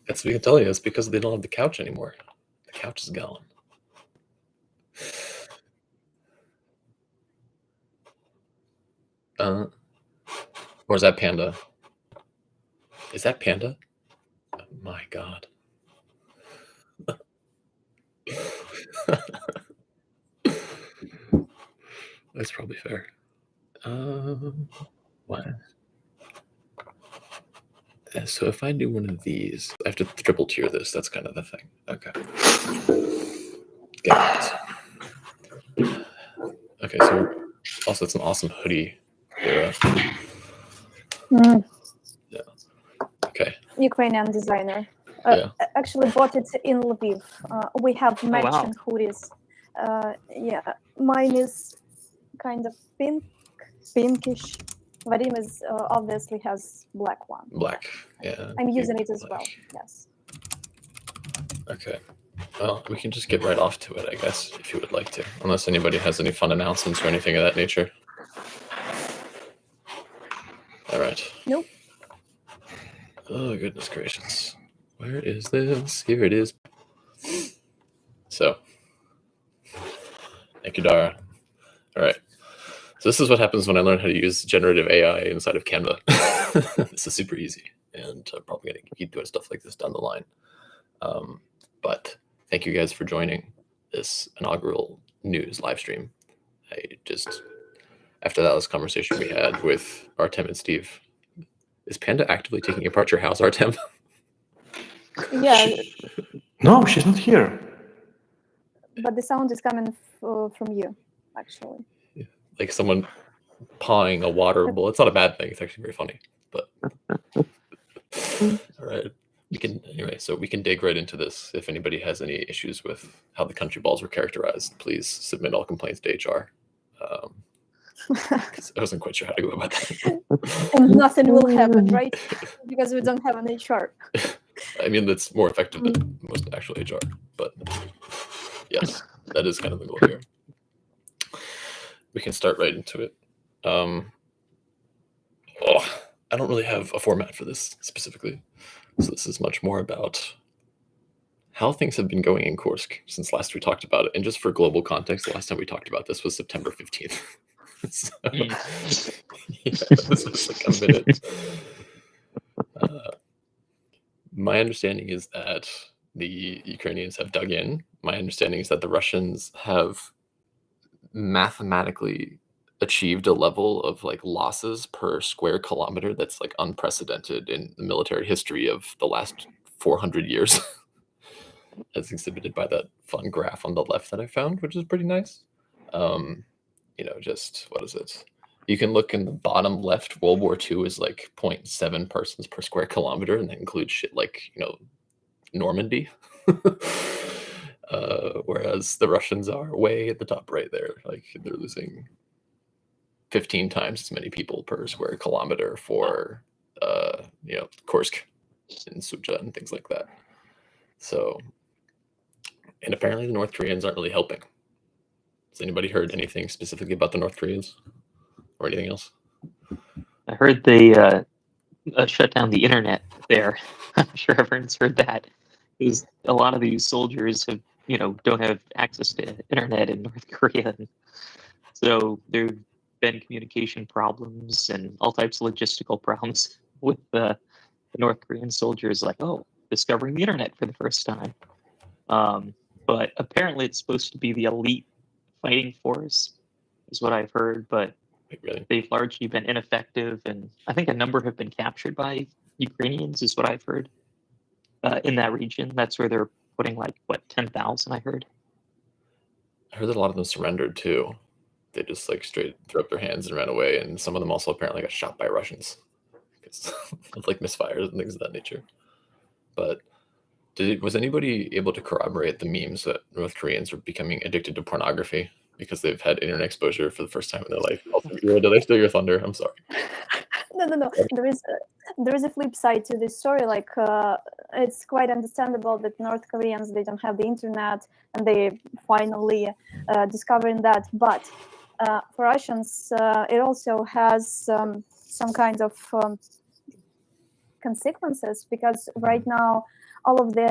That's what I'm telling you. It's because they don't have the couch anymore. The couch is gone. Or is that Panda? Is that Panda? Oh my God. That's probably fair. What? So if I do one of these, I have to triple tier this. That's kind of the thing. Okay. Got it. Okay, so also it's an awesome hoodie. Yeah. Yeah. Okay. Ukrainian designer. Yeah. Actually bought it in Lviv. We have matching hoodies. Yeah, mine is kind of pinkish. Vadim is obviously has black one. Black. Yeah. I'm using it as well. Yes. Okay. Well, we can just get right off to it, I guess, if you would like to. Unless anybody has any fun announcements or anything of that nature. All right. Nope. Oh, goodness gracious. Where is this? Here it is. So, thank you, Dara. All right. So this is what happens when I learn how to use generative AI inside of Canva. This is super easy, and I'm probably going to keep doing stuff like this down the line. But thank you guys for joining this inaugural news live stream. I just, after that last conversation we had with Artem and Steve, is Panda actively taking apart your house, Artem? Yeah. No, she's not here. But the sound is coming from you, actually. Yeah. Like someone pawing a water bowl. It's not a bad thing. It's actually very funny. But all right. Anyway, so we can dig right into this. If anybody has any issues with how the country balls were characterized, please submit all complaints to HR. I wasn't quite sure how to go about that. And nothing will happen, right? Because we don't have an HR. I mean, that's more effective than most actual HR. But yes, that is kind of the goal here. We can start right into it. I don't really have a format for this specifically. So this is much more about how things have been going in Kursk since last we talked about it. And just for global context, the last time we talked about this was September 15th. So, yeah, this was like a minute. My understanding is that the Ukrainians have dug in. My understanding is that the Russians have mathematically achieved a level of like losses per square kilometer that's like unprecedented in the military history of the last 400 years, as exhibited by that fun graph on the left that I found, which is pretty nice. Just what is it? You can look in the bottom left. World War II is like 0.7 persons per square kilometer, and that includes shit like Normandy. Whereas the Russians are way at the top right there. Like they're losing 15 times as many people per square kilometer for Kursk and Sucha and things like that. So, and apparently the North Koreans aren't really helping. Has anybody heard anything specifically about the North Koreans or anything else? I heard they shut down the internet there. I'm sure everyone's heard that. Because a lot of these soldiers have, don't have access to internet in North Korea. So there have been communication problems and all types of logistical problems with the North Korean soldiers, like, discovering the internet for the first time. But apparently it's supposed to be the elite fighting force, is what I've heard. But really? They've largely been ineffective, and I think a number have been captured by Ukrainians, is what I've heard. In that region, that's where they're putting 10,000. I heard. I heard that a lot of them surrendered too. They just straight threw up their hands and ran away, and some of them also apparently got shot by Russians because of misfires and things of that nature. But was anybody able to corroborate the memes that North Koreans are becoming addicted to pornography because they've had internet exposure for the first time in their life? Did I steal your thunder? I'm sorry. No. There is a flip side to this story. It's quite understandable that North Koreans, they don't have the internet and they finally discovering that. But for Russians, it also has some kind of consequences, because right now all of the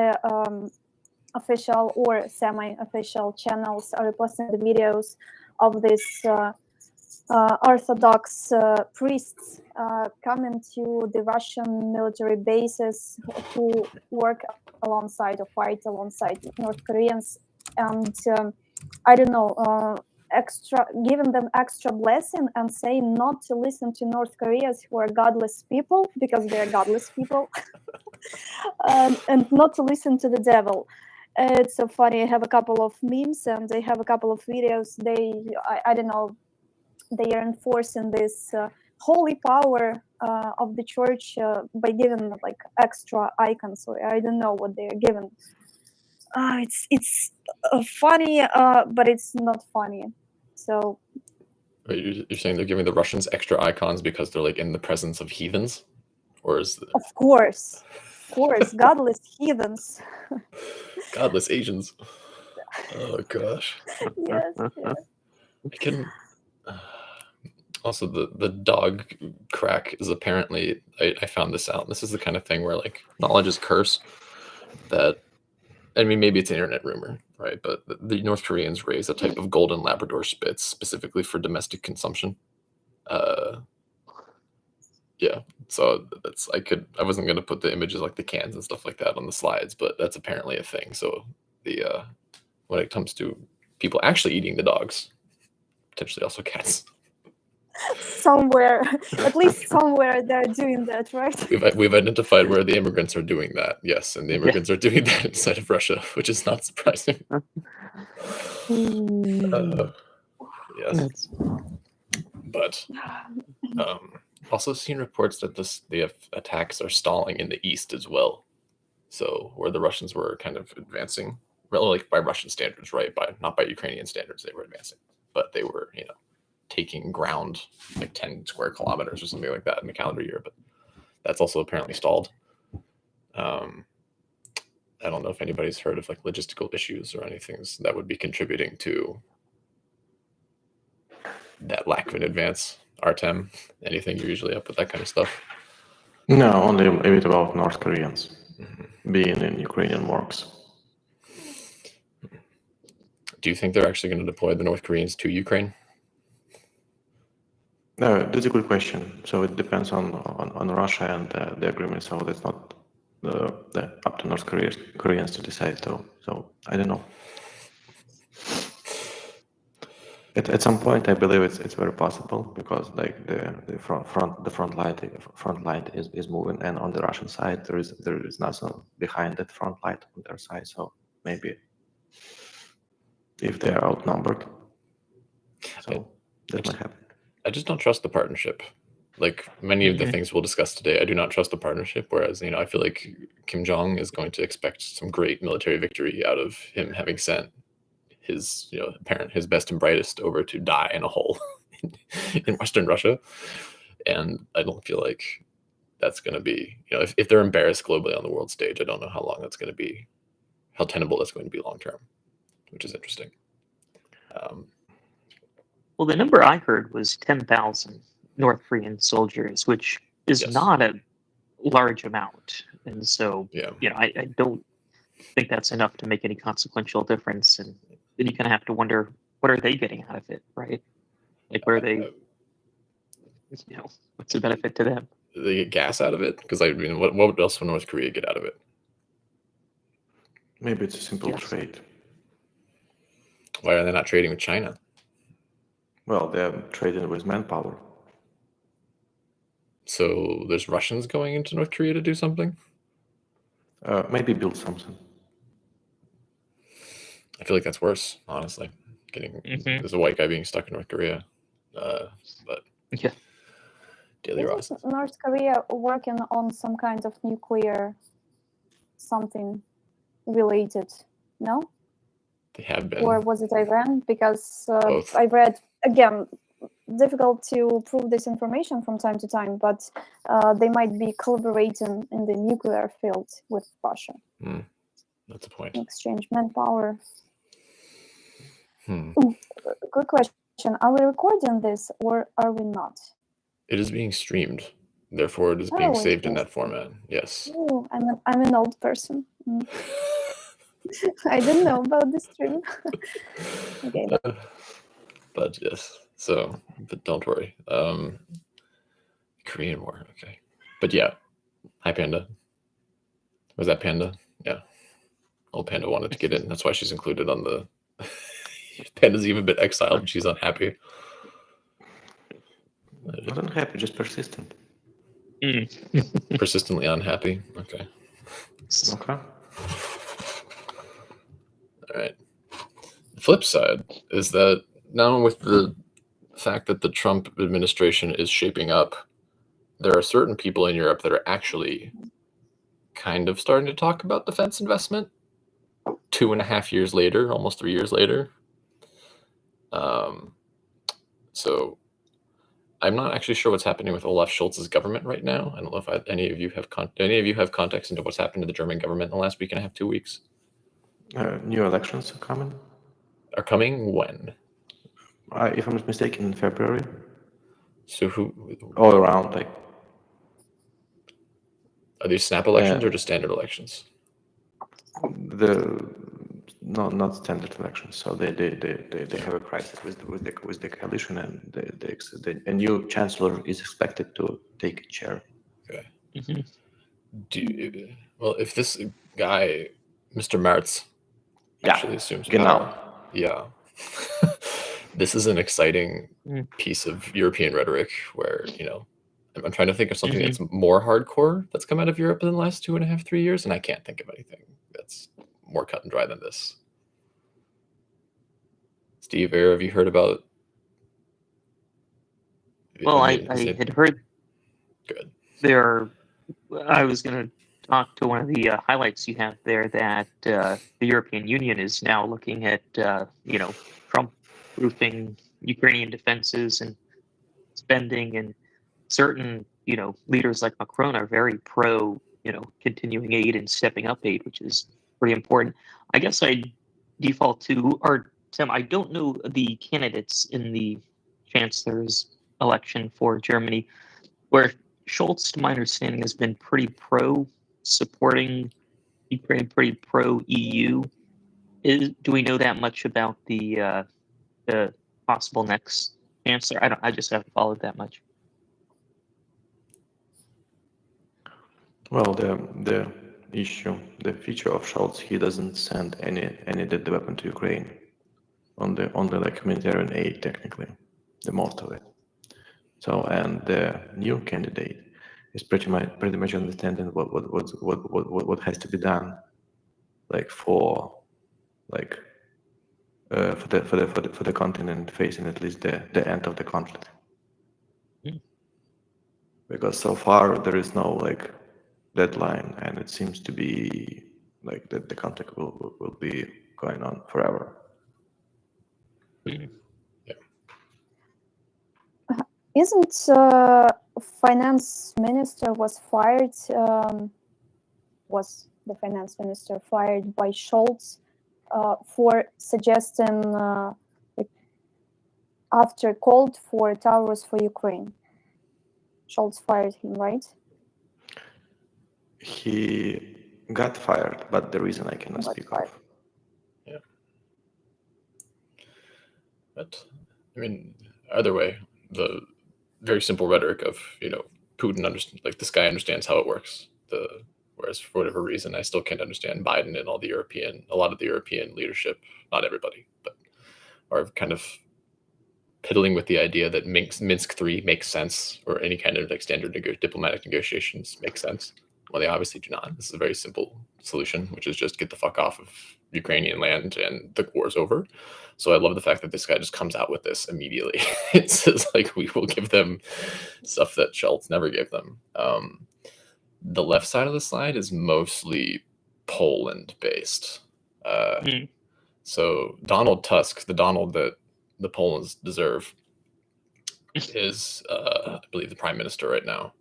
official or semi-official channels are posting the videos of these Orthodox priests coming to the Russian military bases who work alongside or fight alongside North Koreans, and I don't know, giving them extra blessing and saying not to listen to North Koreans who are godless people, because they are godless people, and not to listen to the devil. It's so funny. I have a couple of memes and I have a couple of videos. I don't know, they are enforcing this holy power of the church by giving like extra icons, or I don't know what they are given. It's funny, but it's not funny. So You're saying they're giving the Russians extra icons because they're like in the presence of heathens, or is of course, godless heathens. godless Asians? Oh gosh. Yes. I can. Also, the dog crack is apparently, I found this out. This is the kind of thing where like knowledge is curse. That, I mean, maybe it's an internet rumor, right? But the North Koreans raise a type of golden Labrador Spitz specifically for domestic consumption. Yeah, so that's I wasn't gonna put the images like the cans and stuff like that on the slides, but that's apparently a thing. So the when it comes to people actually eating the dogs, potentially also cats. Somewhere, at least somewhere, they're doing that, right? We've identified where the immigrants are doing that, yes, and the immigrants are doing that inside of Russia, which is not surprising. Yes, but also seen reports that the attacks are stalling in the east as well. So where the Russians were kind of advancing, like by Russian standards, right? Not by Ukrainian standards, they were advancing, but they were, taking ground like 10 square kilometers or something like that in the calendar year. But that's also apparently stalled. I don't know if anybody's heard of like logistical issues or anything that would be contributing to that lack of an advance. Artem, anything you're usually up with that kind of stuff? No, only a bit about North Koreans being in Ukrainian works. Do you think they're actually going to deploy the North Koreans to Ukraine? No, that's a good question. So it depends on Russia and the agreement. So that's not up to North Koreans to decide. So I don't know. At some point, I believe it's very possible, because like the front line is moving, and on the Russian side there is nothing behind that front line on their side. So maybe if they are outnumbered, so that might happen. I just don't trust the partnership. Like many of the things we'll discuss today, I do not trust the partnership. Whereas, I feel like Kim Jong is going to expect some great military victory out of him having sent his, his best and brightest over to die in a hole in Western Russia. And I don't feel like that's going to be, if they're embarrassed globally on the world stage, I don't know how long that's going to be, how tenable that's going to be long term, which is interesting. Well, the number I heard was 10,000 North Korean soldiers, which is not a large amount. And so, I don't think that's enough to make any consequential difference. And then you kind of have to wonder, what are they getting out of it, right? Like, where are they, what's the benefit to them? They get gas out of it? Because, what else would North Korea get out of it? Maybe it's a simple trade. Why are they not trading with China? Well, they're trading with manpower. So there's Russians going into North Korea to do something? Maybe build something. I feel like that's worse, honestly. There's a white guy being stuck in North Korea. But daily Ross. North Korea working on some kind of nuclear something related, no? They have been. Or was it Iran? Because I read, again, difficult to prove this information from time to time, but they might be collaborating in the nuclear field with Russia. That's a point. Exchange manpower. Good question. Are we recording this or are we not? It is being streamed. Therefore, it is being Oh, saved in that interesting. format. Yes. Oh, I'm an old person. I didn't know about this stream. Okay, But yes. So, but don't worry. Korean War. Okay. But yeah. Hi, Panda. Was that Panda? Yeah. Old Panda wanted to get in. That's why she's included on the. Panda's even been exiled and she's unhappy. Not unhappy, just persistent. Persistently unhappy. Okay. Okay. All right. The flip side is that now with the fact that the Trump administration is shaping up, there are certain people in Europe that are actually kind of starting to talk about defense investment 2.5 years later, almost 3 years later. So I'm not actually sure what's happening with Olaf Scholz's government right now. I don't know if any of you have context into what's happened to the German government in the last week and a half, 2 weeks. New elections are coming. Are coming when? If I'm not mistaken, in February. So who? All around, like. Are these snap elections or just standard elections? Not standard elections. So they have a crisis with the coalition, and a new chancellor is expected to take a chair. Okay. Well, if this guy, Mr. Merz, actually assumes power, yeah, this is an exciting piece of European rhetoric where, I'm trying to think of something that's more hardcore that's come out of Europe in the last 2.5, 3 years, and I can't think of anything that's more cut and dry than this. Steve, have you heard about? Well, I had heard. Good. I was going to talk to one of the highlights you have there that the European Union is now looking at, Trump-proofing Ukrainian defenses and spending, and certain, leaders like Macron are very pro, continuing aid and stepping up aid, which is pretty important. I guess I default to, or Tim, I don't know the candidates in the chancellor's election for Germany, where Scholz, to my understanding, has been pretty pro supporting Ukraine, pretty pro EU. Do we know that much about the possible next chancellor? I just haven't followed that much. Well, the feature of Scholz, he doesn't send any deadly weapon to Ukraine. On the like humanitarian aid, technically, the most of it. So, and the new candidate is pretty much understanding what has to be done, like for the continent facing at least the end of the conflict. Because so far there is no like deadline, and it seems to be like that the conflict will be going on forever. Isn't finance minister was the finance minister fired by Scholz for suggesting after called for towers for Ukraine? Scholz fired him, right? He got fired, but the reason I cannot speak of. Yeah. But I mean, either way, the very simple rhetoric of, Putin like this guy understands how it works. Whereas for whatever reason, I still can't understand Biden and a lot of the European leadership, not everybody, but are kind of piddling with the idea that Minsk 3 makes sense, or any kind of like standard diplomatic negotiations make sense. Well, they obviously do not. This is a very simple solution, which is just get the fuck off of Ukrainian land and the war's over. So I love the fact that this guy just comes out with this immediately. It says like, we will give them stuff that Scholz never gave them. The left side of the slide is mostly Poland based. So Donald Tusk, the Donald that the Polands deserve, is I believe the prime minister right now,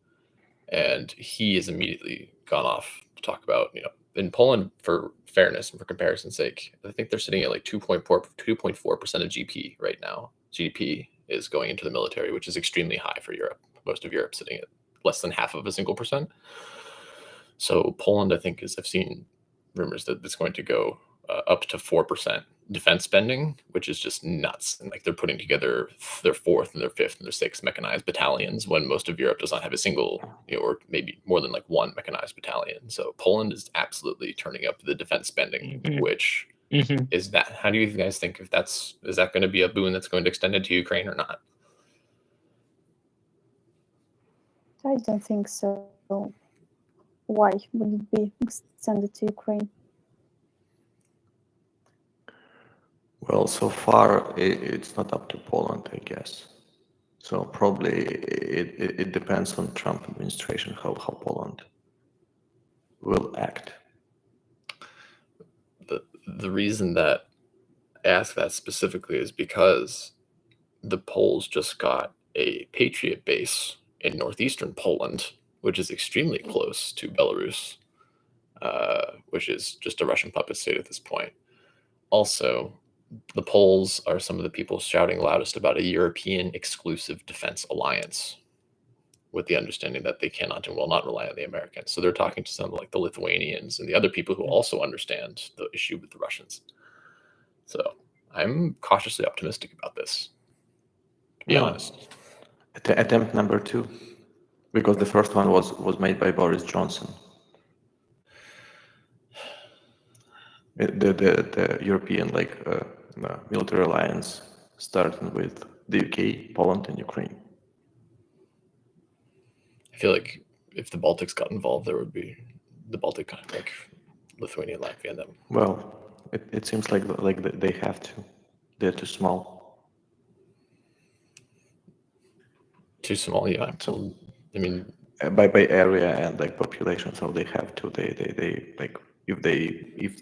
and he has immediately gone off to talk about, in Poland, for fairness and for comparison's sake, I think they're sitting at like 2.4% of GP right now. GDP is going into the military, which is extremely high for Europe. Most of Europe sitting at less than half of a single percent. So Poland, I think, I've seen rumors that it's going to go up to 4% defense spending, which is just nuts. And like they're putting together their 4th and their 5th and their 6th mechanized battalions when most of Europe does not have a single, or maybe more than like one mechanized battalion. So Poland is absolutely turning up the defense spending, which is that. How do you guys think if is that going to be a boon that's going to extend into Ukraine or not? I don't think so. Why would it be extended to Ukraine? Well, so far it's not up to Poland, I guess. So probably it depends on Trump administration how Poland will act. The reason that I ask that specifically is because the Poles just got a Patriot base in northeastern Poland, which is extremely close to Belarus, which is just a Russian puppet state at this point. Also, the Poles are some of the people shouting loudest about a European exclusive defense alliance, with the understanding that they cannot and will not rely on the Americans. So they're talking to some like the Lithuanians and the other people who also understand the issue with the Russians. So I'm cautiously optimistic about this, to be honest. Attempt number 2, because the first one was made by Boris Johnson. The European military alliance starting with the UK, Poland, and Ukraine. I feel like if the Baltics got involved, there would be the Baltic, like Lithuania, Latvia, and them. Well, it seems like they have to. They're too small. Too small, yeah. So, I mean, by area and like population, so they have to. They like if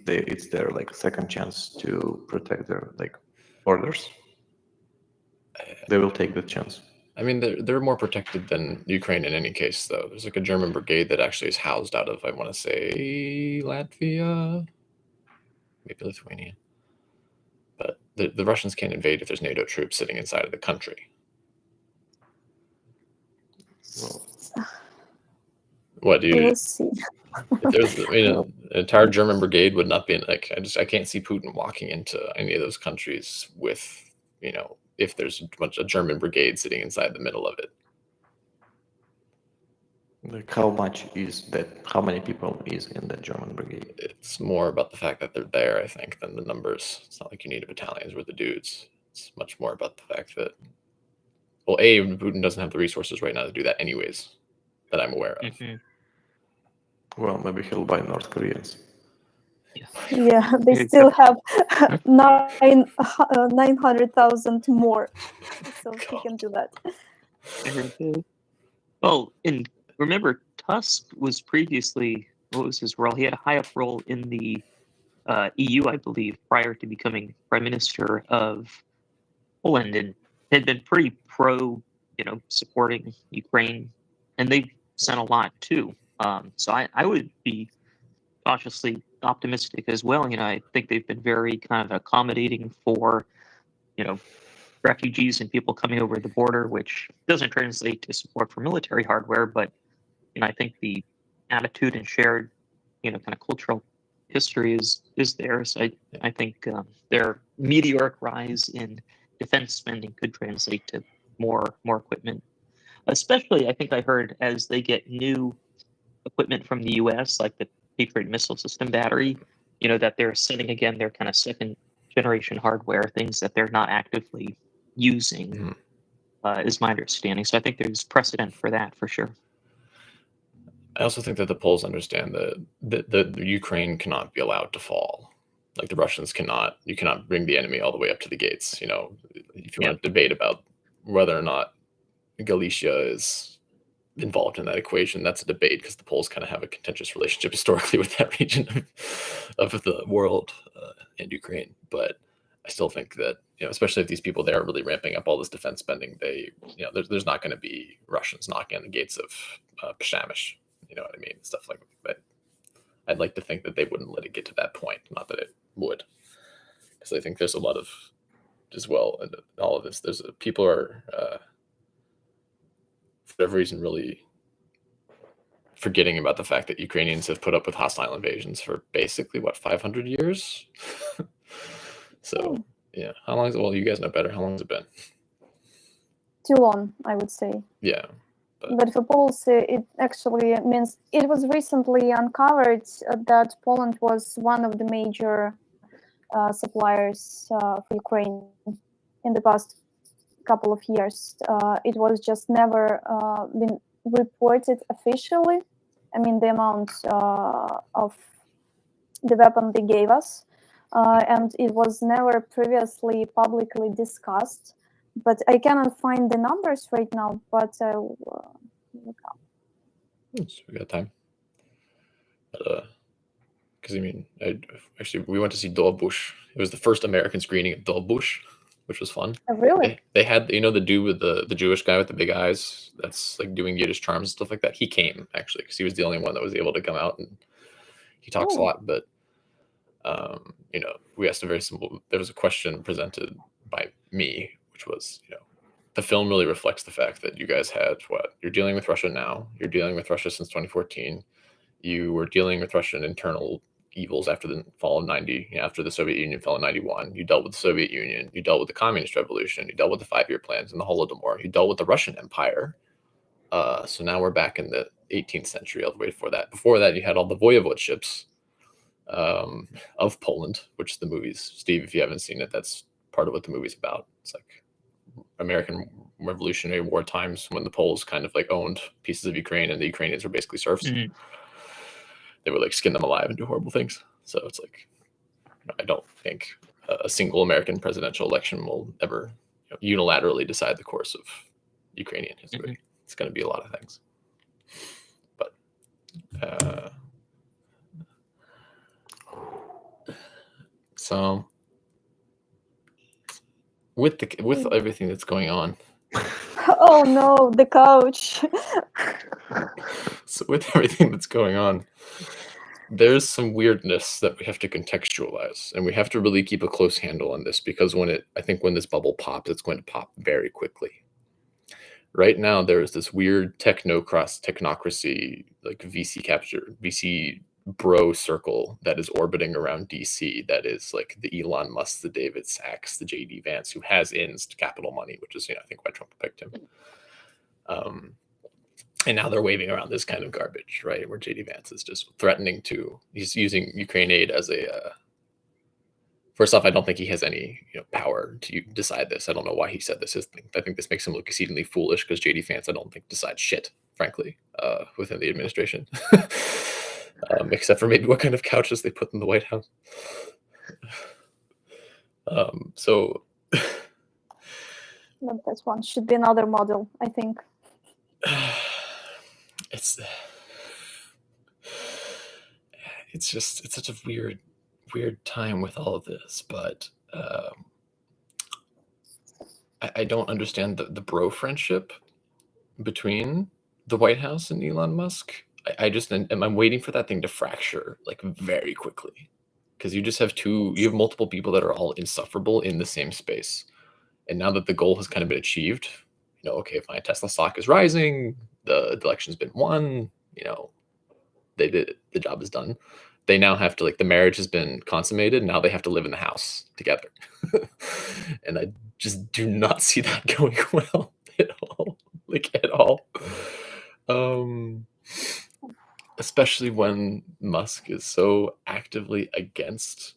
it's their like second chance to protect their like borders, they will take the chance. I mean, they're more protected than Ukraine in any case, though. There's like a German brigade that actually is housed out of, I want to say, Latvia, maybe Lithuania. But the Russians can't invade if there's NATO troops sitting inside of the country. Well, what do you? We'll see. If there's, an entire German brigade would not be like. I can't see Putin walking into any of those countries with, if there's a German brigade sitting inside the middle of it. Like how much is that? How many people is in the German brigade? It's more about the fact that they're there, I think, than the numbers. It's not like you need a battalion's worth of dudes. It's much more about the fact that, well, Putin doesn't have the resources right now to do that anyways, that I'm aware of. Well, maybe he'll buy North Koreans. Yeah, they still have 900,000 more, so he can do that. Well, and remember, Tusk was previously, what was his role? He had a high up role in the EU, I believe, prior to becoming prime minister of Poland, and had been pretty pro, supporting Ukraine, and they've sent a lot too. So I would be cautiously optimistic as well. I think they've been very kind of accommodating for, refugees and people coming over the border, which doesn't translate to support for military hardware, but I think the attitude and shared, kind of cultural history is there. So I think their meteoric rise in defense spending could translate to more equipment. Especially, I think I heard as they get new equipment from the U.S., like the Patriot missile system battery, that they're sending again their kind of second generation hardware, things that they're not actively using, is my understanding. So I think there's precedent for that for sure. I also think that the Poles understand that the Ukraine cannot be allowed to fall. Like the Russians cannot. You cannot bring the enemy all the way up to the gates. If you want to debate about whether or not Galicia is involved in that equation, that's a debate because the Poles kind of have a contentious relationship historically with that region of the world and Ukraine. But I still think that, especially if these people there are really ramping up all this defense spending, there's not going to be Russians knocking on the gates of Pshamish. You know what I mean? Stuff like that. I'd like to think that they wouldn't let it get to that point. Not that it would, because I think there's a lot of, as well, and all of this. People are, for whatever reason, really forgetting about the fact that Ukrainians have put up with hostile invasions for basically, what, 500 years? So, yeah. How long is it? Well, you guys know better. How long has it been? Too long, I would say. Yeah. But for Poles, it actually means it was recently uncovered that Poland was one of the major suppliers for Ukraine in the past couple of years. It was just never been reported officially. I mean, the amount of the weapon they gave us, and it was never previously publicly discussed. But I cannot find the numbers right now. But look up. So we got time. Because I mean, actually, we went to see Dolbush. It was the first American screening of Dolbush, which was fun. Oh, really? They had, you know, the dude with the Jewish guy with the big eyes that's like doing Yiddish charms and stuff like that. He came actually because he was the only one that was able to come out, and he talks a lot. But you know, we asked a very simple. There was a question presented by me, which was, you know, the film really reflects the fact that you guys had what you're dealing with Russia now. You're dealing with Russia since 2014. You were dealing with Russian internal evils after the fall of 90, you know, after the Soviet Union fell in 91. You dealt with the Soviet Union. You dealt with the Communist Revolution. You dealt with the 5-year plans and the Holodomor. You dealt with the Russian Empire. So now we're back in the 18th century all the way before that. Before that, you had all the voivodeships of Poland, which the movies, Steve, if you haven't seen it, that's part of what the movie's about. It's like American Revolutionary War times when the Poles kind of like owned pieces of Ukraine and the Ukrainians were basically serfs. Mm-hmm. They would like skin them alive and do horrible things. So it's like, I don't think a single American presidential election will ever, you know, unilaterally decide the course of Ukrainian history. Mm-hmm. It's going to be a lot of things. But so with everything that's going on. Oh no, the couch. So with everything that's going on, there's some weirdness that we have to contextualize, and we have to really keep a close handle on this, because I think when this bubble pops, it's going to pop very quickly. Right now, there is this weird technocracy, like VC bro circle that is orbiting around DC. That is like the Elon Musk, the David Sachs, the JD Vance, who has capital money, which is, you know, I think why Trump picked him. And now they're waving around this kind of garbage, right? Where JD Vance is just threatening he's using Ukraine aid as a. First off, I don't think he has any, you know, power to decide this. I don't know why he said this. I think this makes him look exceedingly foolish, because JD Vance, I don't think, decides shit, frankly, within the administration, except for maybe what kind of couches they put in the White House. So. That one should be another model, I think. It's such a weird time with all of this, but I don't understand the bro friendship between the White House and Elon Musk. I'm waiting for that thing to fracture like very quickly, because you have multiple people that are all insufferable in the same space. And now that the goal has kind of been achieved, you know, okay, fine, Tesla stock is rising, the election's been won, you know, they did it, the job is done. They now have to, like, the marriage has been consummated, now they have to live in the house together. And I just do not see that going well at all. Like, at all. Especially when Musk is so actively against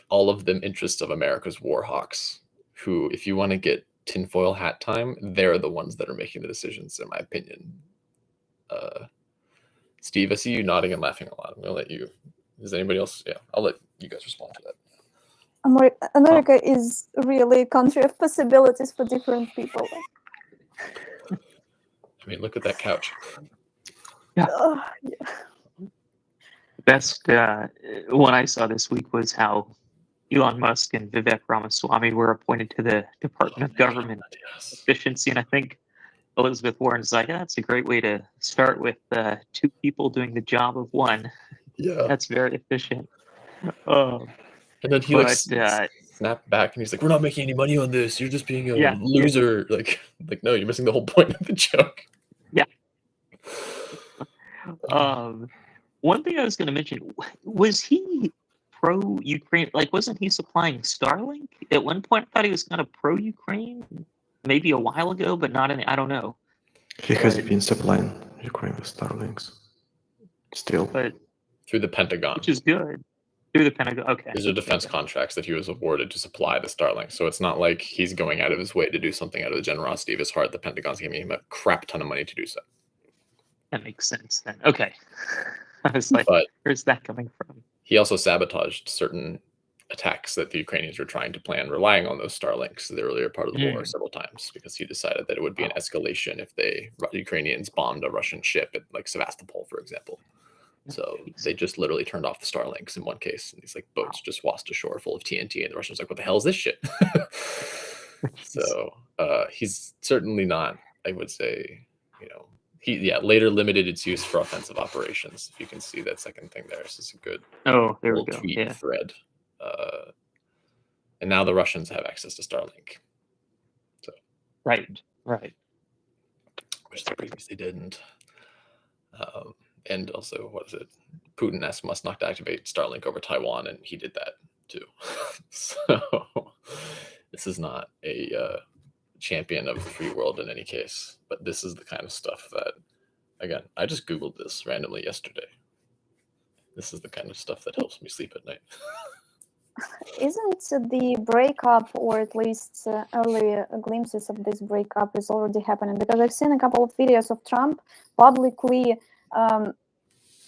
all of the interests of America's war hawks, who, if you want to get tinfoil hat time, they're the ones that are making the decisions, in my opinion. Steve, I see you nodding and laughing a lot. I'm going to let you. Is anybody else? Yeah, I'll let you guys respond to that. America is really a country of possibilities for different people. I mean, look at that couch. Yeah. Yeah. Best one I saw this week was how Elon Musk and Vivek Ramaswamy were appointed to the Department of Government Efficiency, and I think Elizabeth Warren's like, that's a great way to start with 2 people doing the job of 1. Yeah, that's very efficient. And then he snapped back and he's like, "We're not making any money on this. You're just being a loser." Like no, you're missing the whole point of the joke. Yeah. One thing I was going to mention, was he pro-Ukraine? Like, wasn't he supplying Starlink? At one point, I thought he was kind of pro-Ukraine, maybe a while ago, but not any, I don't know. He has been supplying Ukraine with Starlinks. Still. But through the Pentagon. which is good. Through the Pentagon, okay. These are defense contracts that he was awarded to supply the Starlink. So it's not like he's going out of his way to do something out of the generosity of his heart. The Pentagon's giving him a crap ton of money to do so. That makes sense then. Okay. I was like, But where's that coming from? he also sabotaged certain attacks that the Ukrainians were trying to plan, relying on those Starlinks in the earlier part of the war several times, because he decided that it would be an escalation if the Ukrainians bombed a Russian ship at like Sevastopol, for example. So they just literally turned off the Starlinks in one case, and these like boats just washed ashore full of TNT, and the Russians were like, "What the hell is this shit?" So he's certainly not, I would say, he later limited its use for offensive operations. If you can see that second thing there, this is a good there we little go. tweet Yeah. thread. And now the Russians have access to Starlink. So Right. which they previously didn't. And also, what is it? Putin must not activate Starlink over Taiwan, and he did that too. So this is not a champion of the free world in any case, but this is the kind of stuff that, again, I just Googled this randomly yesterday. This is the kind of stuff that helps me sleep at night. Isn't the breakup, or at least early glimpses of this breakup, is already happening? Because I've seen a couple of videos of Trump publicly.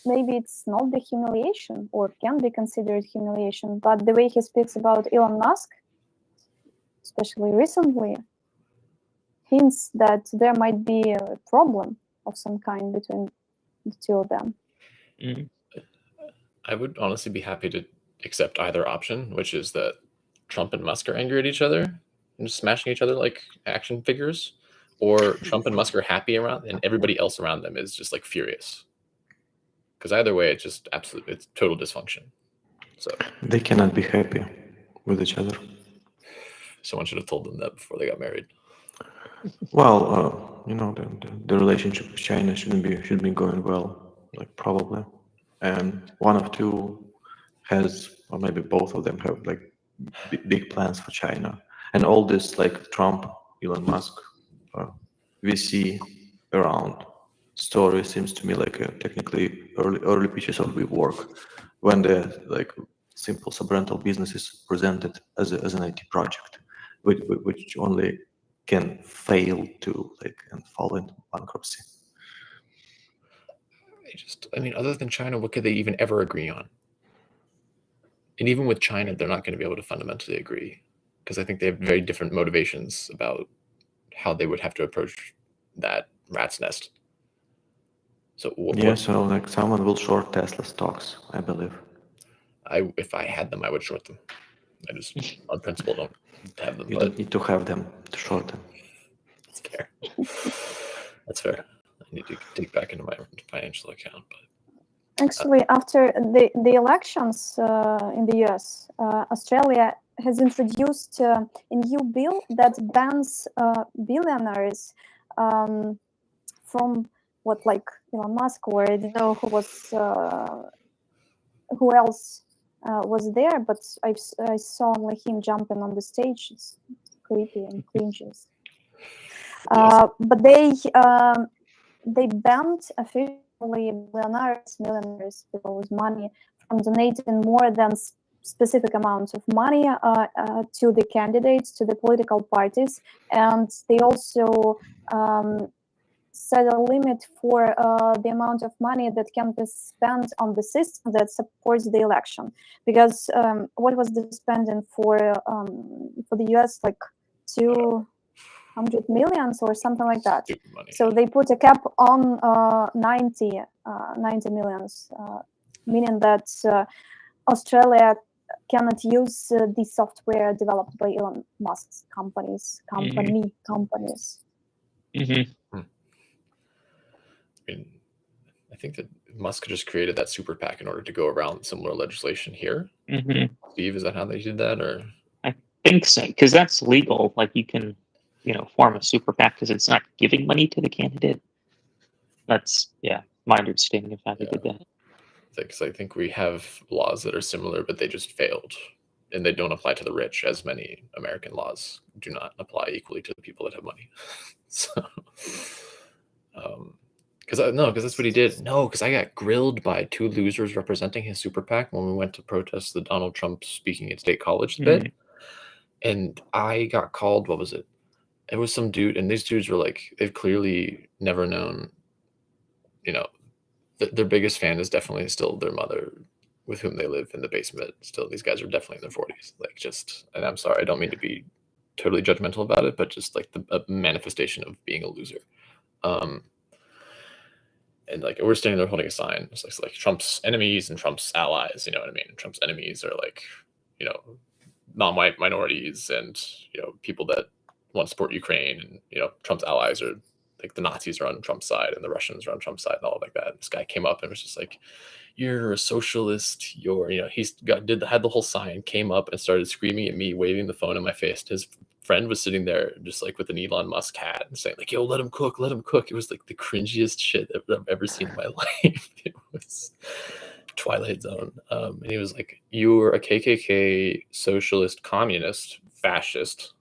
Maybe it's not the humiliation, or can be considered humiliation, but the way he speaks about Elon Musk, especially recently, hints that there might be a problem of some kind between the two of them. I would honestly be happy to accept either option, which is that Trump and Musk are angry at each other and just smashing each other like action figures, or Trump and Musk are happy around and everybody else around them is just like furious. Because either way, it's just it's total dysfunction. So they cannot be happy with each other. Someone should have told them that before they got married. Well, the relationship with China should be going well, like probably, and one of two has, or maybe both of them have like big plans for China, and all this like Trump, Elon Musk, VC around story seems to me like a technically early pieces of the work, when the like simple sub-rental business is presented as an IT project, which only can fail to and fall into bankruptcy. Other than China, what could they even ever agree on? And even with China, they're not going to be able to fundamentally agree, because I think they have very different motivations about how they would have to approach that rat's nest. So so like someone will short Tesla stocks, I believe. If I had them, I would short them. I just, on principle, don't have them. You don't need to have them to short them. That's fair. That's fair. I need to dig back into my financial account. But actually, after the elections in the US, Australia has introduced a new bill that bans billionaires from like Elon Musk, or I don't know who else was there, but I saw only him jumping on the stage. It's creepy and cringes. But they banned officially millionaires, people with money, from donating more than specific amounts of money to the candidates, to the political parties, and they also set a limit for the amount of money that can be spent on the system that supports the election. Because what was the spending for the US, like 200 million or something like that. So they put a cap on 90 millions, meaning that Australia cannot use the software developed by Elon Musk's companies. I think that Musk just created that super PAC in order to go around similar legislation here. Steve, is that how they did that, or? I think so, because that's legal. Like you can, form a super PAC because it's not giving money to the candidate. my understanding of how they did that. Because I think we have laws that are similar, but they just failed, and they don't apply to the rich, as many American laws do not apply equally to the people that have money. So, because that's what he did. No, because I got grilled by two losers representing his super PAC when we went to protest the Donald Trump speaking at State College bit, and I got called. What was it? It was some dude, and these dudes were like, they've clearly never known, you know, their biggest fan is definitely still their mother with whom they live in the basement. Still, these guys are definitely in their 40s. Like, just, and I'm sorry, I don't mean to be totally judgmental about it, but just like a manifestation of being a loser. And like, we're standing there holding a sign. It's like Trump's enemies and Trump's allies, you know what I mean? Trump's enemies are like, you know, non-white minorities and, you know, people that want to support Ukraine, and, you know, Trump's allies are like the Nazis are on Trump's side and the Russians are on Trump's side and all like that. This guy came up and was just like, "You're a socialist. You're," you know, had the whole sign, came up and started screaming at me, waving the phone in my face. His friend was sitting there just like with an Elon Musk hat and saying like, "Yo, let him cook, let him cook." It was like the cringiest shit I've ever seen in my life. It was Twilight Zone. And he was like, "You're a KKK socialist, communist, fascist,"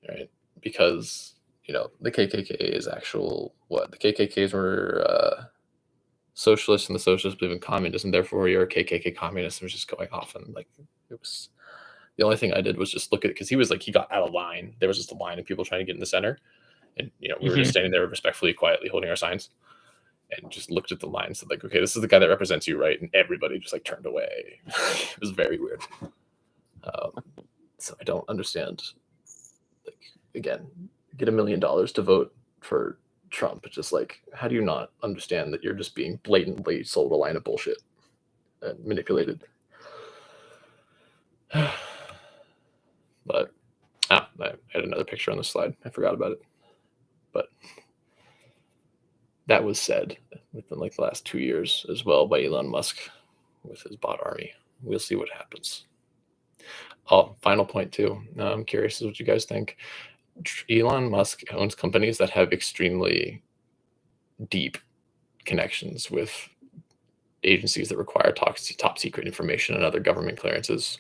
right? Because, you know, the KKK is actual what? The KKKs were socialists, and the socialists believe in communism. Therefore, you're a KKK communist. And was just going off, and like, it was, the only thing I did was just look at it because he was like, he got out of line. There was just a line of people trying to get in the center, and, you know, we were just standing there respectfully, quietly holding our signs, and just looked at the line and said like, "Okay, this is the guy that represents you, right?" And everybody just like turned away. It was very weird. So I don't understand. Like, again, get $1 million to vote for Trump. It's just like, how do you not understand that you're just being blatantly sold a line of bullshit and manipulated? But I had another picture on the slide. I forgot about it. But that was said within like the last 2 years as well by Elon Musk with his bot army. We'll see what happens. Oh, final point too. I'm curious what you guys think. Elon Musk owns companies that have extremely deep connections with agencies that require top secret information and other government clearances.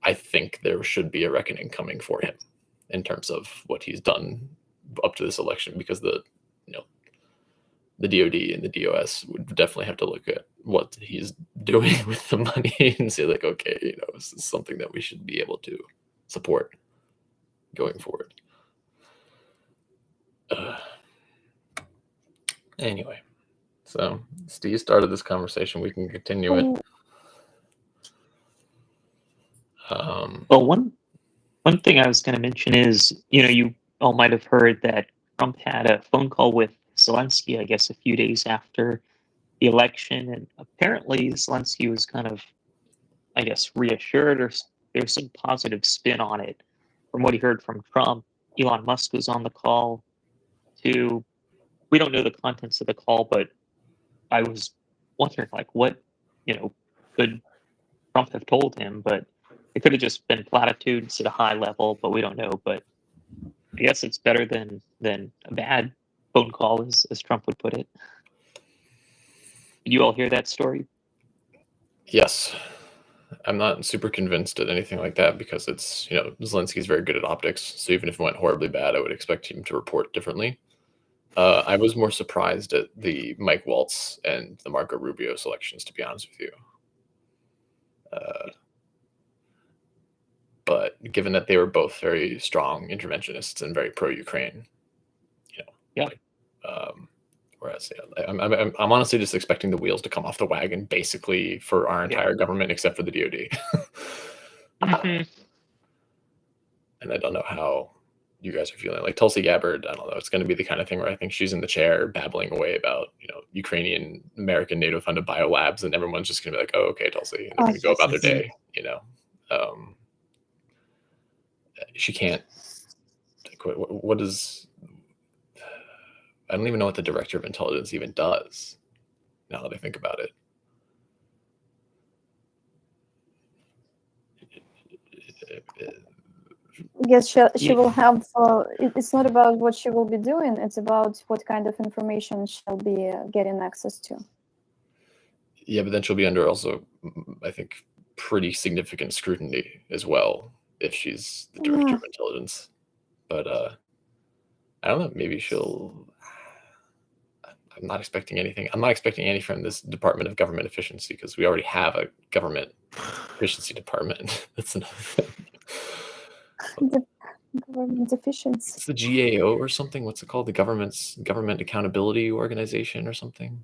I think there should be a reckoning coming for him in terms of what he's done up to this election, because the DOD and the DOS would definitely have to look at what he's doing with the money and say like, okay, you know, this is something that we should be able to support going forward. Anyway, so Steve started this conversation. We can continue it. Well, one thing I was going to mention is, you know, you all might have heard that Trump had a phone call with Zelensky, I guess, a few days after the election, and apparently Zelensky was kind of, I guess, reassured, or there's some positive spin on it. From what he heard from Trump, Elon Musk was on the call too. We don't know the contents of the call, but I was wondering, like, what, you know, could Trump have told him? But it could have just been platitudes at a high level, but we don't know. But I guess it's better than a bad phone call, as Trump would put it. Did you all hear that story? Yes. I'm not super convinced at anything like that, because it's, you know, Zelensky's very good at optics. So even if it went horribly bad, I would expect him to report differently. I was more surprised at the Mike Waltz and the Marco Rubio selections, to be honest with you. But given that they were both very strong interventionists and very pro-Ukraine, you know, yeah. Whereas, yeah, I'm honestly just expecting the wheels to come off the wagon, basically, for our entire government except for the DoD. And I don't know how you guys are feeling. Like Tulsi Gabbard, I don't know. It's going to be the kind of thing where I think she's in the chair babbling away about, you know, Ukrainian, American, NATO-funded biolabs, and everyone's just going to be like, "Oh, okay, Tulsi," and they're going to go about their day. You know, she can't. Like, what is? I don't even know what the director of intelligence even does. Now that I think about it. guess she Yeah. will have. It's not about what she will be doing. It's about what kind of information she'll be getting access to. Yeah, but then she'll be under also, I think, pretty significant scrutiny as well if she's the director of intelligence. But I don't know. Maybe she'll. I'm not expecting anything. I'm not expecting any from this Department of Government Efficiency because we already have a government efficiency department. That's another thing. Government efficiency. It's the GAO or something. What's it called? The Government Accountability Organization or something.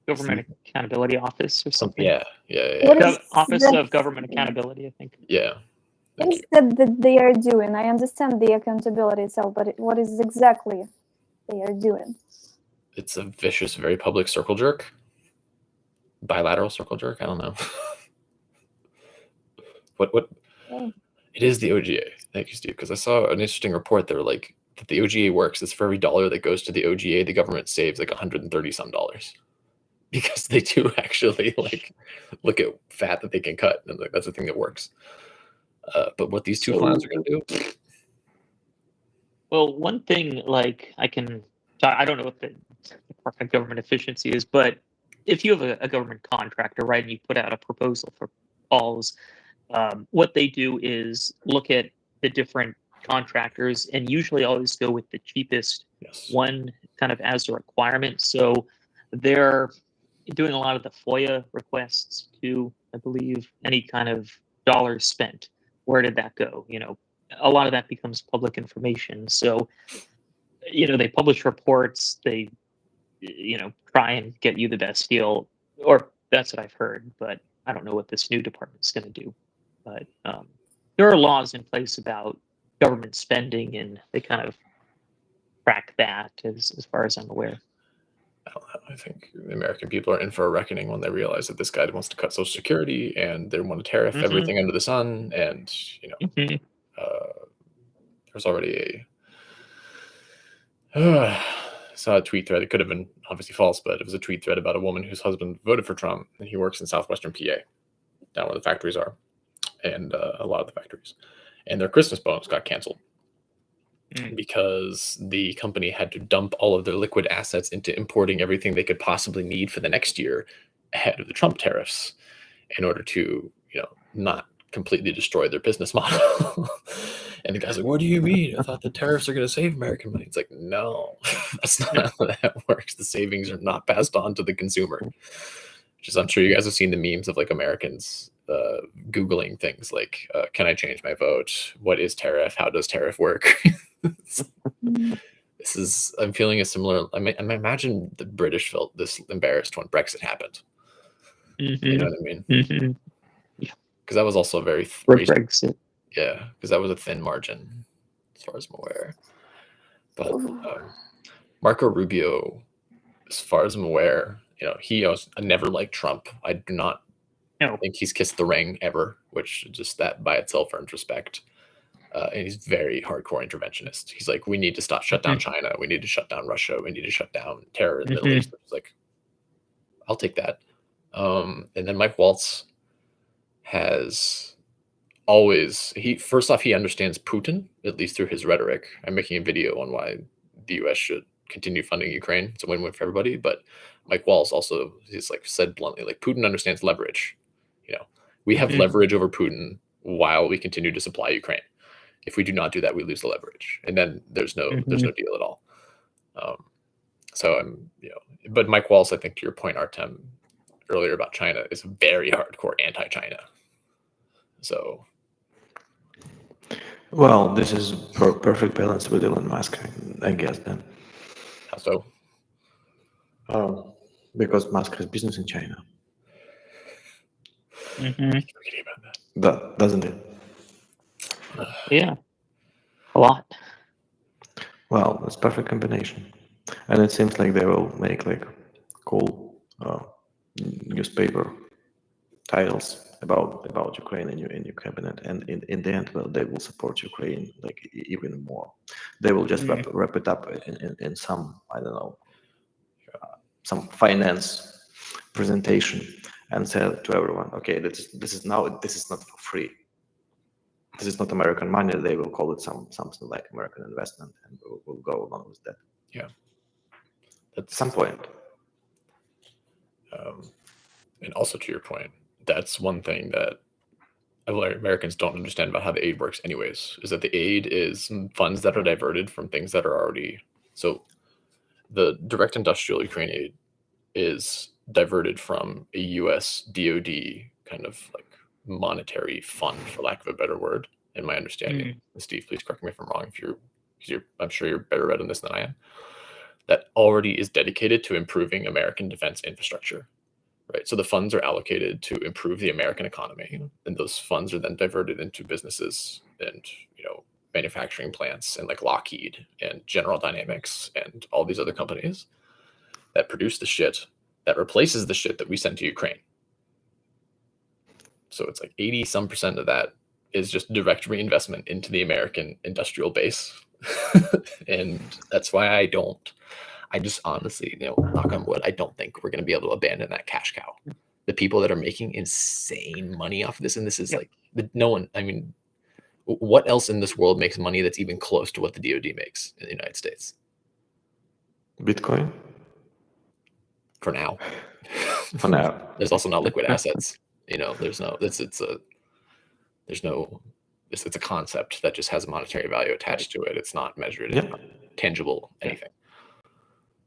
Government Accountability Office or something. Yeah. What is Office that- of Government Accountability, I think. Yeah. What is that they are doing? I understand the accountability itself, but what is exactly they are doing? It's a vicious, very public circle jerk. Bilateral circle jerk. I don't know. What? Oh. It is the OGA. Thank you, Steve. Because I saw an interesting report. They were like that the OGA works. It's for every dollar that goes to the OGA, the government saves like $130 some, because they do actually like look at fat that they can cut, and like, that's the thing that works. But what these two clowns are going to do? Well, one thing, like I don't know what the Department of Government Efficiency is, but if you have a government contractor, right, and you put out a proposal for calls, what they do is look at the different contractors and usually always go with the cheapest one kind of as a requirement. So they're doing a lot of the FOIA requests too, I believe. Any kind of dollars spent, where did that go? A lot of that becomes public information. So, they publish reports, they, try and get you the best deal, or that's what I've heard, but I don't know what this new department's going to do. But there are laws in place about government spending, and they kind of track that as far as I'm aware. I don't know. I think the American people are in for a reckoning when they realize that this guy wants to cut Social Security and they want to tariff everything under the sun. And, there's already I saw a tweet thread. It could have been obviously false, but it was a tweet thread about a woman whose husband voted for Trump, and he works in southwestern PA, down where the factories are, and a lot of the factories. And their Christmas bonus got canceled because the company had to dump all of their liquid assets into importing everything they could possibly need for the next year ahead of the Trump tariffs in order to, not completely destroy their business model. And the guy's like, what do you mean? I thought the tariffs are going to save American money. It's like, no, that's not how that works. The savings are not passed on to the consumer. Which is, I'm sure you guys have seen the memes of like Americans Googling things like, can I change my vote? What is tariff? How does tariff work? I'm feeling a similar, I imagine the British felt this embarrassed when Brexit happened. You know what I mean? Because that was also a very Brexit. Yeah, because that was a thin margin, as far as I'm aware. But Marco Rubio, as far as I'm aware, he never liked Trump. I do not think he's kissed the ring ever, which just that by itself earns respect. And he's very hardcore interventionist. He's like, we need to shut down China. We need to shut down Russia. We need to shut down terror in the Middle East. It's like, I'll take that. And then Mike Waltz has always, first off, he understands Putin, at least through his rhetoric. I'm making a video on why the US should continue funding Ukraine. It's a win-win for everybody. But Mike Waltz also, he's like said bluntly, like Putin understands leverage. We have leverage over Putin while we continue to supply Ukraine. If we do not do that, we lose the leverage, and then there's no deal at all. So I'm, but Mike Waltz, I think to your point, Artem, earlier about China, is very hardcore anti-China. So. Well, this is perfect balance with Elon Musk, I guess then. How so? Because Musk has business in China. I keep forgetting about that. Doesn't it? Yeah, a lot. Well, it's perfect combination, and it seems like they will make like cool newspaper titles about Ukraine in your cabinet, and in the end, well, they will support Ukraine like even more. They will just wrap it up in some, I don't know, some finance presentation and say to everyone, okay, this is not for free. this is not American money, they will call it something like American investment, and we'll go along with that. Yeah. At some point. And also to your point, that's one thing that Americans don't understand about how the aid works anyways, is that the aid is funds that are diverted from things that are already, so the direct industrial Ukraine aid is diverted from a US DoD kind of like monetary fund, for lack of a better word, in my understanding. Steve, please correct me if I'm wrong, because I'm sure you're better read on this than I am. That already is dedicated to improving American defense infrastructure. Right. So the funds are allocated to improve the American economy, and those funds are then diverted into businesses and, manufacturing plants and like Lockheed and General Dynamics and all these other companies that produce the shit that replaces the shit that we send to Ukraine. So it's like 80% of that is just direct reinvestment into the American industrial base. And that's why I just honestly, knock on wood, I don't think we're going to be able to abandon that cash cow. The people that are making insane money off of this, and this is like no one, I mean, what else in this world makes money that's even close to what the DoD makes in the United States? Bitcoin? For now. For now. There's also not liquid assets. It's a concept that just has a monetary value attached to it. It's not measured in tangible anything.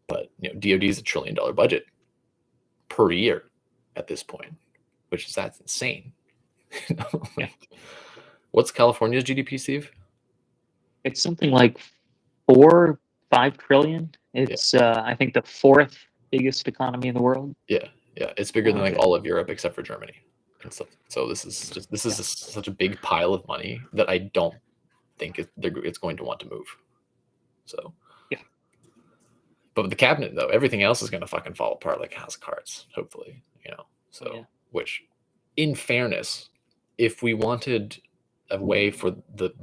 But DoD is $1 trillion budget per year at this point, that's insane. What's California's GDP, Steve? It's something like 4-5 trillion. It's I think the 4th biggest economy in the world. Yeah, it's bigger than like all of Europe except for Germany and stuff. So this is such a big pile of money that I don't think it's going to want to move. So. But with the cabinet, though, everything else is going to fucking fall apart like house of cards, hopefully, which, in fairness, if we wanted a way for the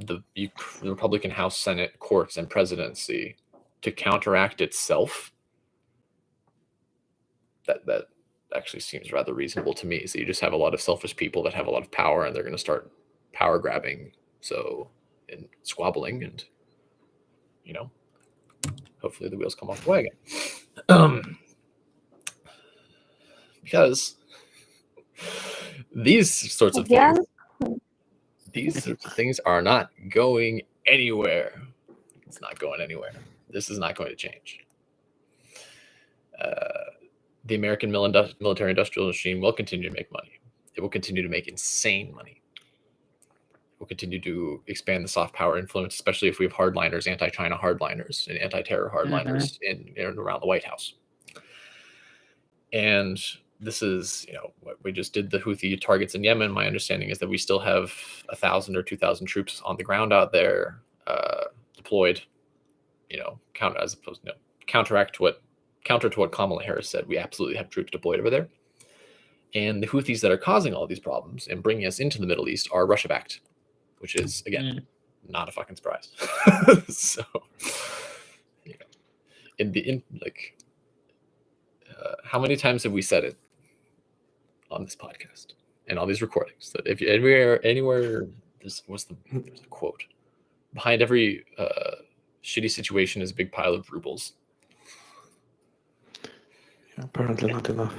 Republican House, Senate, courts, and presidency to counteract itself, that actually seems rather reasonable to me. So you just have a lot of selfish people that have a lot of power, and they're going to start power grabbing, and squabbling, and, hopefully the wheels come off the wagon. Because these sorts of things are not going anywhere. It's not going anywhere. This is not going to change. The American military industrial machine will continue to make money. It will continue to make insane money. We'll continue to expand the soft power influence, especially if we have hardliners, anti-China hardliners, and anti-terror hardliners in and around the White House. And this is, what we just did the Houthi targets in Yemen. My understanding is that we still have 1,000 or 2,000 troops on the ground out there deployed. Counter to what Kamala Harris said. We absolutely have troops deployed over there. And the Houthis that are causing all these problems and bringing us into the Middle East are Russia-backed, which is, again, not a fucking surprise. So, how many times have we said it on this podcast and all these recordings that if you anywhere, there's a quote: behind every shitty situation is a big pile of rubles. Apparently not enough.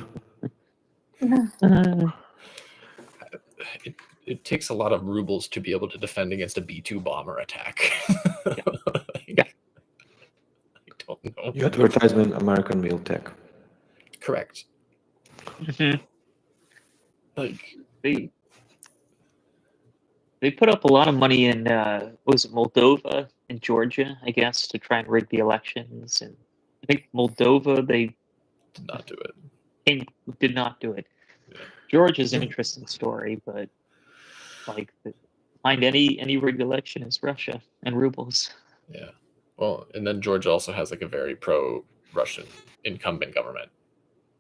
It takes a lot of rubles to be able to defend against a B-2 bomber attack. I don't know. You advertisement American meal tech. Correct. Like they put up a lot of money in was it Moldova and Georgia, I guess, to try and rig the elections. And I think Moldova they did not do it. Did not do it. Yeah. Georgia's an interesting story, but like behind any rigged election is Russia and rubles. Yeah. Well, and then Georgia also has like a very pro-Russian incumbent government.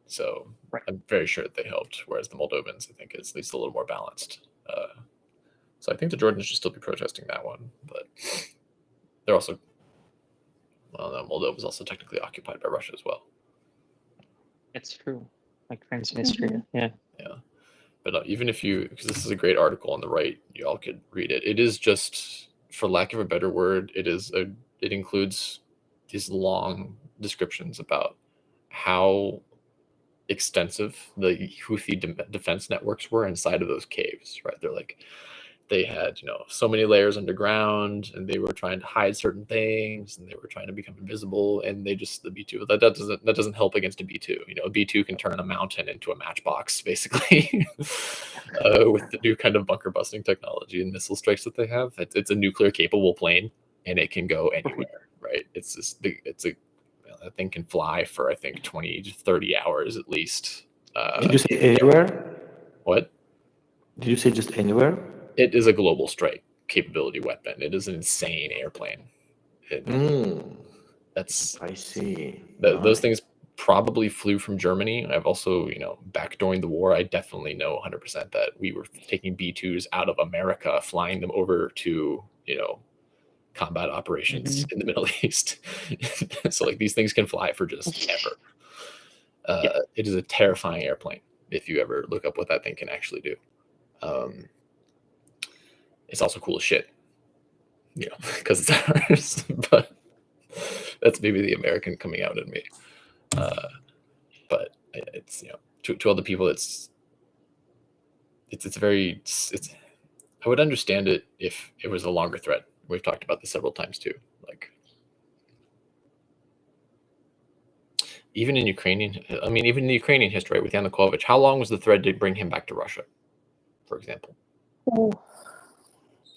So I'm very sure that they helped, whereas the Moldovans, I think, is at least a little more balanced. So I think the Jordans should still be protesting that one, but they're also, Moldova is also technically occupied by Russia as well. It's true, like Transnistria, yeah. But even if you, because this is a great article on the right, you all could read it. It is just, for lack of a better word, it includes these long descriptions about how extensive the Houthi defense networks were inside of those caves, right? They're like, they had, so many layers underground, and they were trying to hide certain things, and they were trying to become invisible, and the B2 that doesn't help against a B2. A B2 can turn a mountain into a matchbox, basically, with the new kind of bunker busting technology and missile strikes that they have. It's a nuclear capable plane, and it can go anywhere, right? It's this big. That thing can fly for, I think, 20 to 30 hours at least. Did you say anywhere? What? Did you say just anywhere? It is a global strike capability weapon. It is an insane airplane. That's. I see. Those things probably flew from Germany. I've also, back during the war, I definitely know 100% that we were taking B2s out of America, flying them over to, combat operations in the Middle East. So like these things can fly for just ever. It is a terrifying airplane if you ever look up what that thing can actually do. It's also cool as shit, because it's ours. But that's maybe the American coming out in me. But it's to all the people, it's I would understand it if it was a longer thread. We've talked about this several times too. Like even in the Ukrainian history, right, with Yanukovych, how long was the thread to bring him back to Russia, for example? Oh.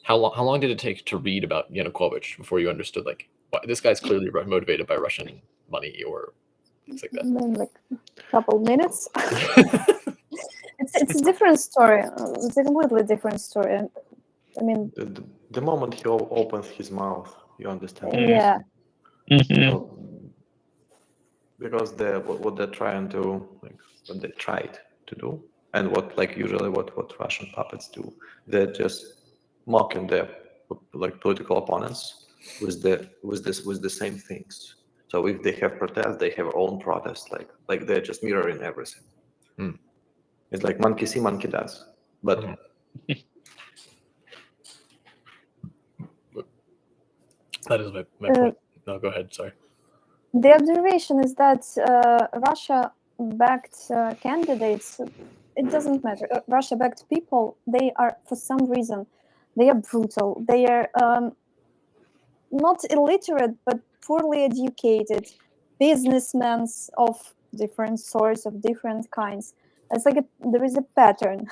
How long did it take to read about Yanukovych before you understood, like, this guy's clearly motivated by Russian money or things like that? Like a couple minutes. It's a different story. It's a completely different story. I mean, the moment he opens his mouth, you understand. Yeah. So, because what they're trying to, like, what they tried to do, and what usually what Russian puppets do, they're just mocking their political opponents with the same things. So if they have protests, they have their own protests. Like they're just mirroring everything. It's like monkey see, monkey does. But that is my point. No, go ahead. Sorry. The observation is that Russia-backed candidates, it doesn't matter. Russia-backed people, they are, for some reason, they are brutal. They are not illiterate, but poorly educated businessmen of different sorts, of different kinds. It's like there is a pattern.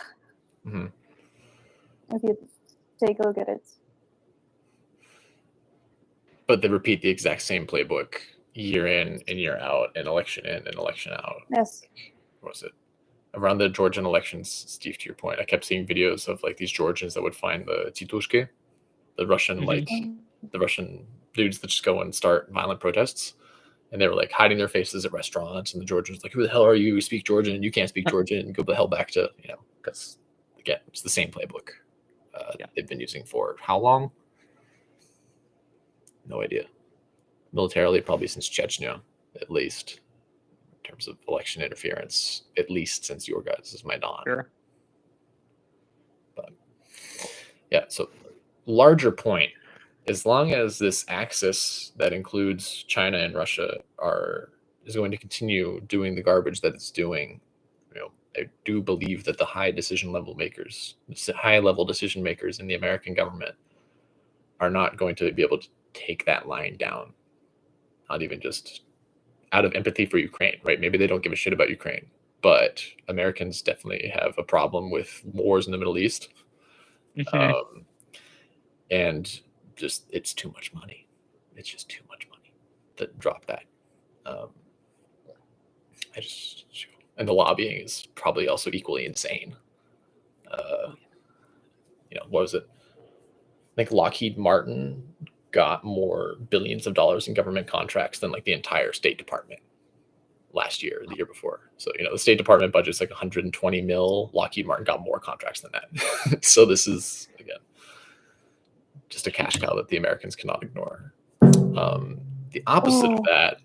If you take a look at it. But they repeat the exact same playbook year in and year out, and election in and election out. Yes. What was it? Around the Georgian elections, Steve, to your point, I kept seeing videos of like these Georgians that would find the titushki, the Russian the Russian dudes that just go and start violent protests. And they were like hiding their faces at restaurants, and the Georgians like, "Who the hell are you? You speak Georgian? You can't speak Georgian. Go the hell back to because again, it's the same playbook they've been using for how long? No idea. Militarily, probably since Chechnya, at least, in terms of election interference, at least since your guys' Maidan. Sure. But yeah, so larger point. As long as this axis that includes China and Russia is going to continue doing the garbage that it's doing, I do believe that the high level decision makers in the American government are not going to be able to take that line down. Not even just out of empathy for Ukraine, right? Maybe they don't give a shit about Ukraine, but Americans definitely have a problem with wars in the Middle East. And just, it's too much money. It's just too much money to drop that. And the lobbying is probably also equally insane. What was it? I think Lockheed Martin got more billions of dollars in government contracts than like the entire State Department last year, or the year before. So, the State Department budget's like 120 mil. Lockheed Martin got more contracts than that. So this is, again, just a cash cow that the Americans cannot ignore. The opposite of that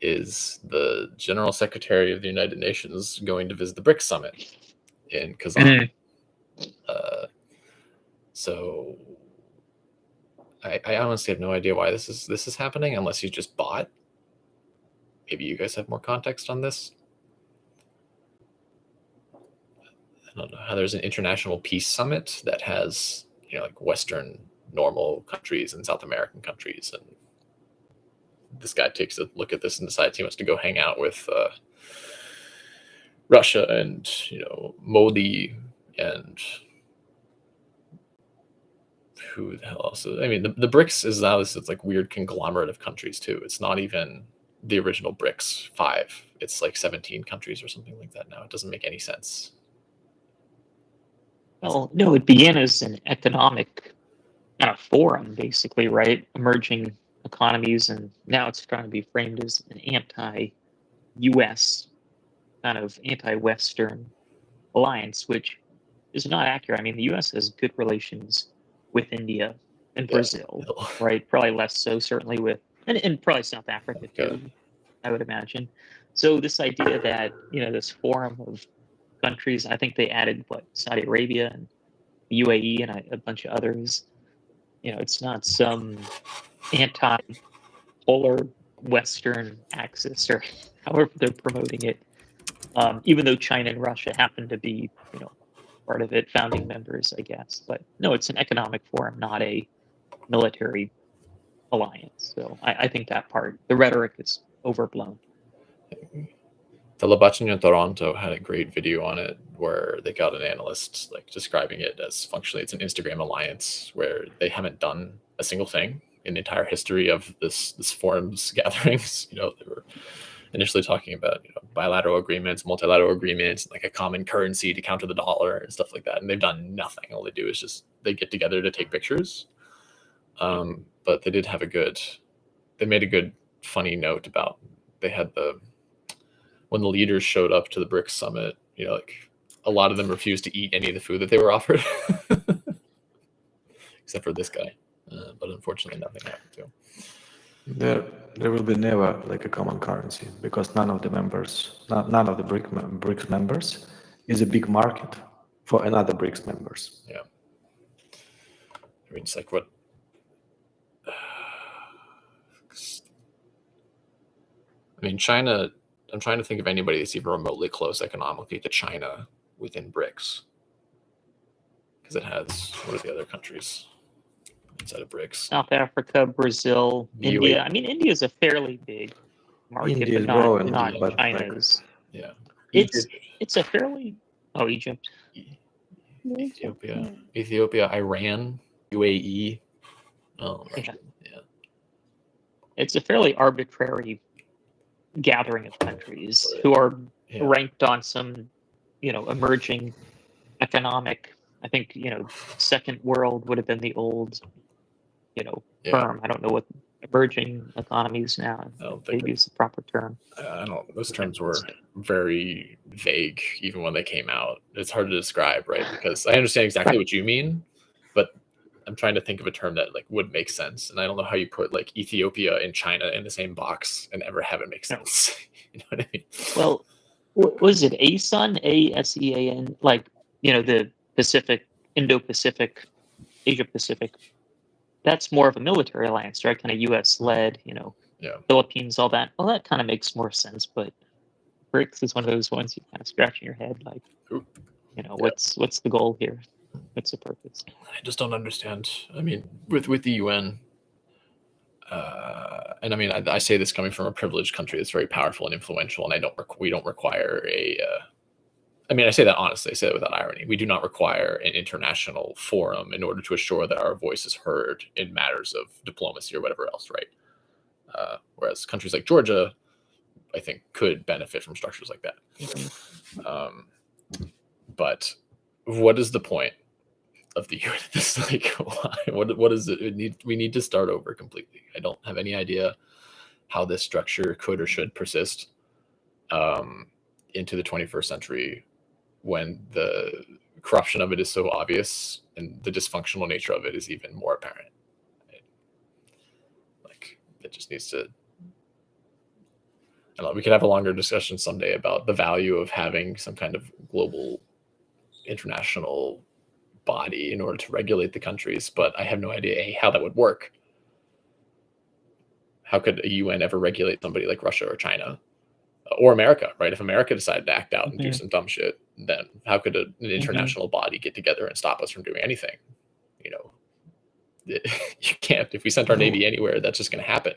is the General Secretary of the United Nations going to visit the BRICS summit in Kazan. So I honestly have no idea why this is happening, unless you just bought. Maybe you guys have more context on this. I don't know how there's an international peace summit that has, like Western normal countries and South American countries, and this guy takes a look at this and decides he wants to go hang out with Russia and Modi and who the hell else? I mean, the BRICS is now this like weird conglomerate of countries too. It's not even the original BRICS 5. It's like 17 countries or something like that now. It doesn't make any sense. Well, no, it began as an economic kind of forum, basically, right? Emerging economies, and now it's trying to be framed as an anti-U.S. kind of anti-Western alliance, which is not accurate. I mean, the U.S. has good relations with India and Brazil, right? Probably less so, certainly with, and probably South Africa too, I would imagine. So this idea that, this forum of countries, I think they added, Saudi Arabia and the UAE and a bunch of others. It's not some anti-polar Western axis or however they're promoting it. Even though China and Russia happen to be, part of it, founding members, I guess. But no, it's an economic forum, not a military alliance. So I think that part, the rhetoric is overblown. Telebatchen in Toronto had a great video on it where they got an analyst describing it as functionally it's an Instagram alliance where they haven't done a single thing in the entire history of this forum's gatherings. They were initially talking about bilateral agreements, multilateral agreements, like a common currency to counter the dollar and stuff like that. And they've done nothing. All they do is just they get together to take pictures. But they did have they made a good funny note about they had when the leaders showed up to the BRICS summit, a lot of them refused to eat any of the food that they were offered, except for this guy. But unfortunately, nothing happened to him. There will be never a common currency because none of the BRICS members is a big market for another BRICS members. Yeah. I mean, it's like what. I mean, China. I'm trying to think of anybody that's even remotely close economically to China within BRICS, because it has what are the other countries inside of BRICS? South Africa, Brazil, India. I mean, India is a fairly big market, India but not China's. Yeah, it's a fairly Egypt, Ethiopia, Iran, UAE. Yeah. It's a fairly arbitrary gathering of countries who are ranked on some, emerging economic. I think second world would have been the old, term. I don't know what emerging economies now. Maybe it's the proper term. I don't. Those terms were very vague, even when they came out. It's hard to describe, right? Because I understand exactly what you mean, but I'm trying to think of a term that would make sense, and I don't know how you put Ethiopia and China in the same box and ever have it make sense. You know what I mean? Well, was it ASEAN? ASEAN? The Pacific, Indo-Pacific, Asia-Pacific. That's more of a military alliance, right? Kind of U.S. led. Philippines, all that. Well, that kind of makes more sense. But BRICS is one of those ones you kind of scratching your head, what's the goal here? What's the purpose? I just don't understand. I mean, with the UN, and I mean, I say this coming from a privileged country that's very powerful and influential, and we don't require I mean, I say that honestly. I say that without irony. We do not require an international forum in order to assure that our voice is heard in matters of diplomacy or whatever else, right? Whereas countries like Georgia, I think, could benefit from structures like that. But what is the point of the UN? This why? What is it? We need to start over completely. I don't have any idea how this structure could or should persist into the 21st century when the corruption of it is so obvious and the dysfunctional nature of it is even more apparent. It just needs to. we could have a longer discussion someday about the value of having some kind of global international body in order to regulate the countries, but I have no idea how that would work. How could a UN ever regulate somebody like Russia or China or America, right? If America decided to act out and do some dumb shit, then how could an international body get together and stop us from doing anything? You know, you can't. If we sent our Navy anywhere, that's just going to happen,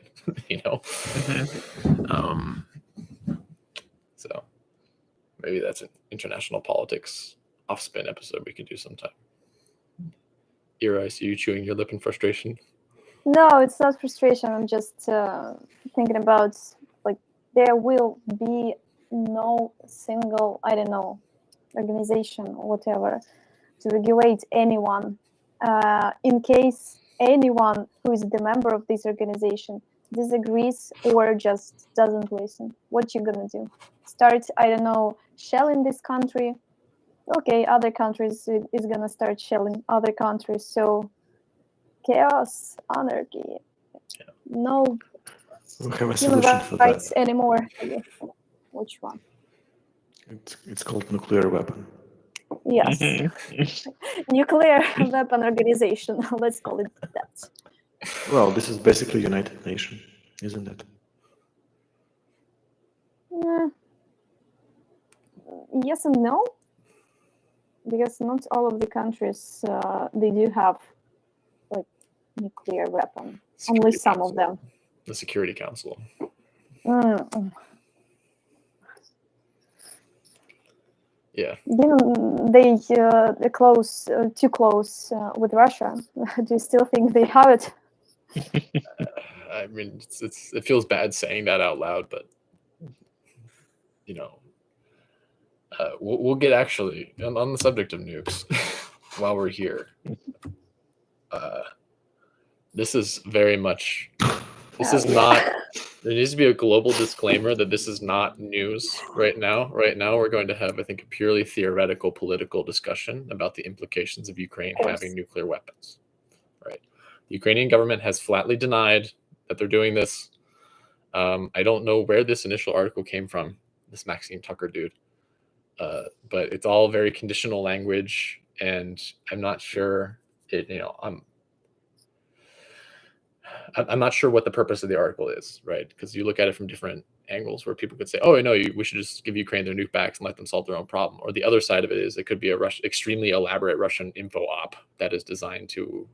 you know? So maybe that's an international politics off-spin episode we could do sometime. Ira, I see you chewing your lip in frustration. No, it's not frustration. I'm just thinking about, like, there will be no single, I don't know, organization or whatever to regulate anyone. In case anyone who is the member of this organization disagrees or just doesn't listen, what you gonna do? Start, I don't know, shelling this country? Okay, other countries is gonna start shelling other countries. So chaos, anarchy, no We have a human solution for rights that. anymore. Which one? It's called nuclear weapon. Yes, nuclear weapon organization. Let's call it that. Well, this is basically United Nations, isn't it? Yes and no, because not all of the countries they do have like nuclear weapon. Only some of them. The Security Council. Yeah. Given they close, too close with Russia, do you still think they have it? I mean, it feels bad saying that out loud, but you know, we'll get actually on the subject of nukes while we're here. This is very much. This is not. There needs to be a global disclaimer that this is not news right now. Right now, we're going to have, I think, a purely theoretical political discussion about the implications of Ukraine having nuclear weapons. Right. The Ukrainian government has flatly denied that they're doing this. I don't know where this initial article came from, this Maxine Tucker dude, but it's all very conditional language, and I'm not sure it. You know, I'm not sure what the purpose of the article is, right? Because you look at it from different angles where people could say, oh, no, we should just give Ukraine their nuke backs and let them solve their own problem. Or the other side of it is it could be a extremely elaborate Russian info op that is designed to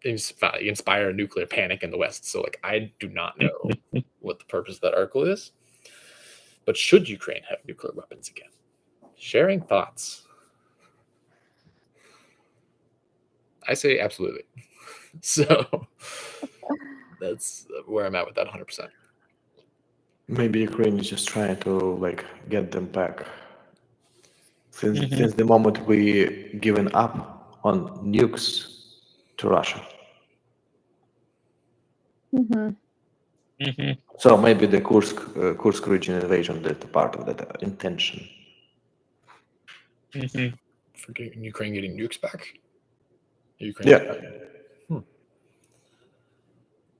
inspire nuclear panic in the West. So, like, I do not know what the purpose of that article is. But should Ukraine have nuclear weapons again? Sharing thoughts. I say absolutely. So that's where I'm at with that 100%. Maybe Ukraine is just trying to get them back. Since the moment we given up on nukes to Russia. So maybe the Kursk region invasion is part of that intention. For Ukraine getting nukes back? Ukraine. Yeah.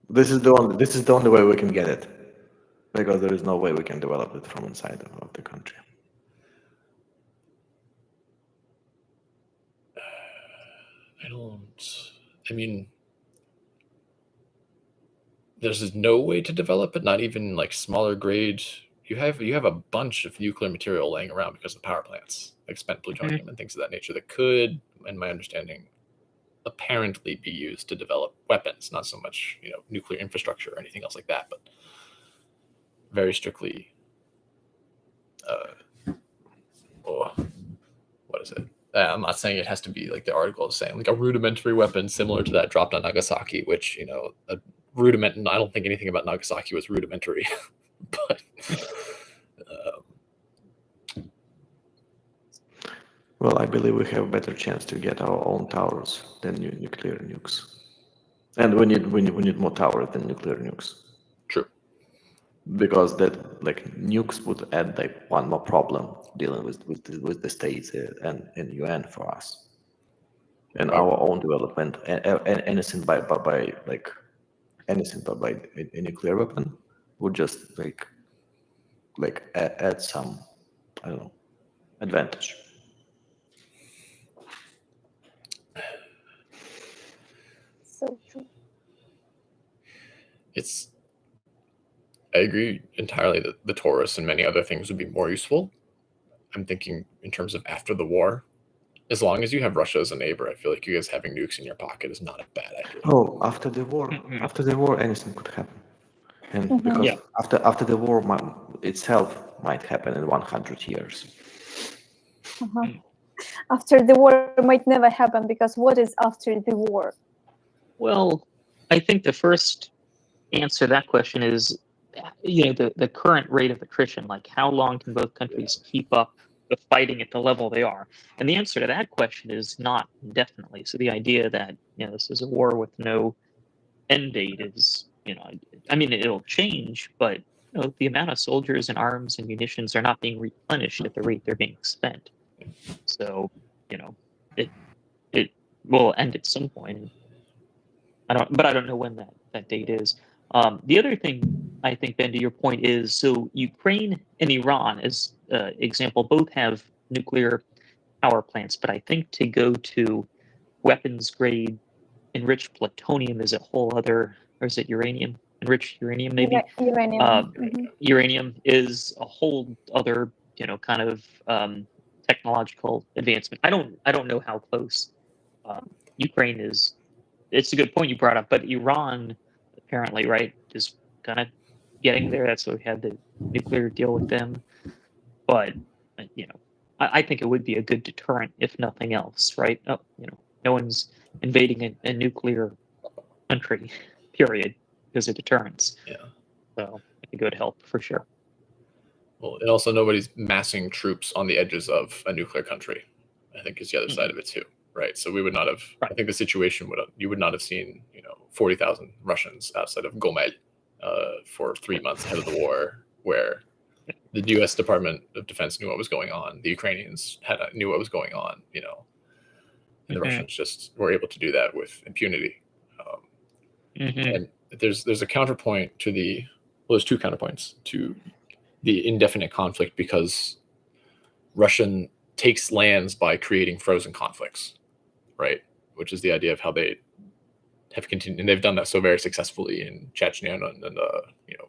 This is the only way we can get it, because there is no way we can develop it from inside of the country. I mean, there's no way to develop it, not even like smaller grade. You have a bunch of nuclear material laying around because of power plants, like spent plutonium and things of that nature that could, in my understanding, apparently be used to develop weapons, not so much, nuclear infrastructure or anything else like that, but very strictly, what is it? I'm not saying it has to be like the article is saying, like a rudimentary weapon similar to that dropped on Nagasaki, which, a rudiment, and I don't think anything about Nagasaki was rudimentary, but well, I believe we have a better chance to get our own towers than nuclear nukes, and we need more towers than nuclear nukes. True, because that nukes would add one more problem dealing with the states and UN for us, and our own development and anything by a nuclear weapon would just add some, I don't know, advantage. So true. I agree entirely that the Taurus and many other things would be more useful. I'm thinking in terms of after the war. As long as you have Russia as a neighbor, I feel like you guys having nukes in your pocket is not a bad idea. Oh, after the war, anything could happen, and because Yeah. after the war itself might happen in 100 years. After the war might never happen, because what is after the war? Well, I think the first answer to that question is, the current rate of attrition. Like, how long can both countries keep up the fighting at the level they are? And the answer to that question is not indefinitely. So the idea that this is a war with no end date is, I mean, it'll change, but the amount of soldiers and arms and munitions are not being replenished at the rate they're being spent. So, it will end at some point. I don't know when that date is. The other thing I think, Ben, to your point is, so Ukraine and Iran, as example, both have nuclear power plants, but I think to go to weapons grade enriched plutonium is a whole other, or is it uranium? Enriched uranium, maybe? Uranium. Uranium is a whole other, kind of technological advancement. I don't know how close Ukraine is. It's a good point you brought up, but Iran apparently, right, is kind of getting there. That's why we had the nuclear deal with them. But I think it would be a good deterrent, if nothing else, right? No one's invading a nuclear country, period, because of deterrence. Yeah. So I think it would help for sure. Well, and also nobody's massing troops on the edges of a nuclear country, I think, is the other side of it too, right? So we would not have. Right. I think the situation you would not have seen 40,000 Russians outside of Gomel for 3 months ahead of the war, where the U.S. Department of Defense knew what was going on. The Ukrainians knew what was going on, and the Russians just were able to do that with impunity. And there's a counterpoint to there's two counterpoints to the indefinite conflict, because Russian takes lands by creating frozen conflicts, right? Which is the idea of how they have continued, and they've done that so very successfully in Chechnya and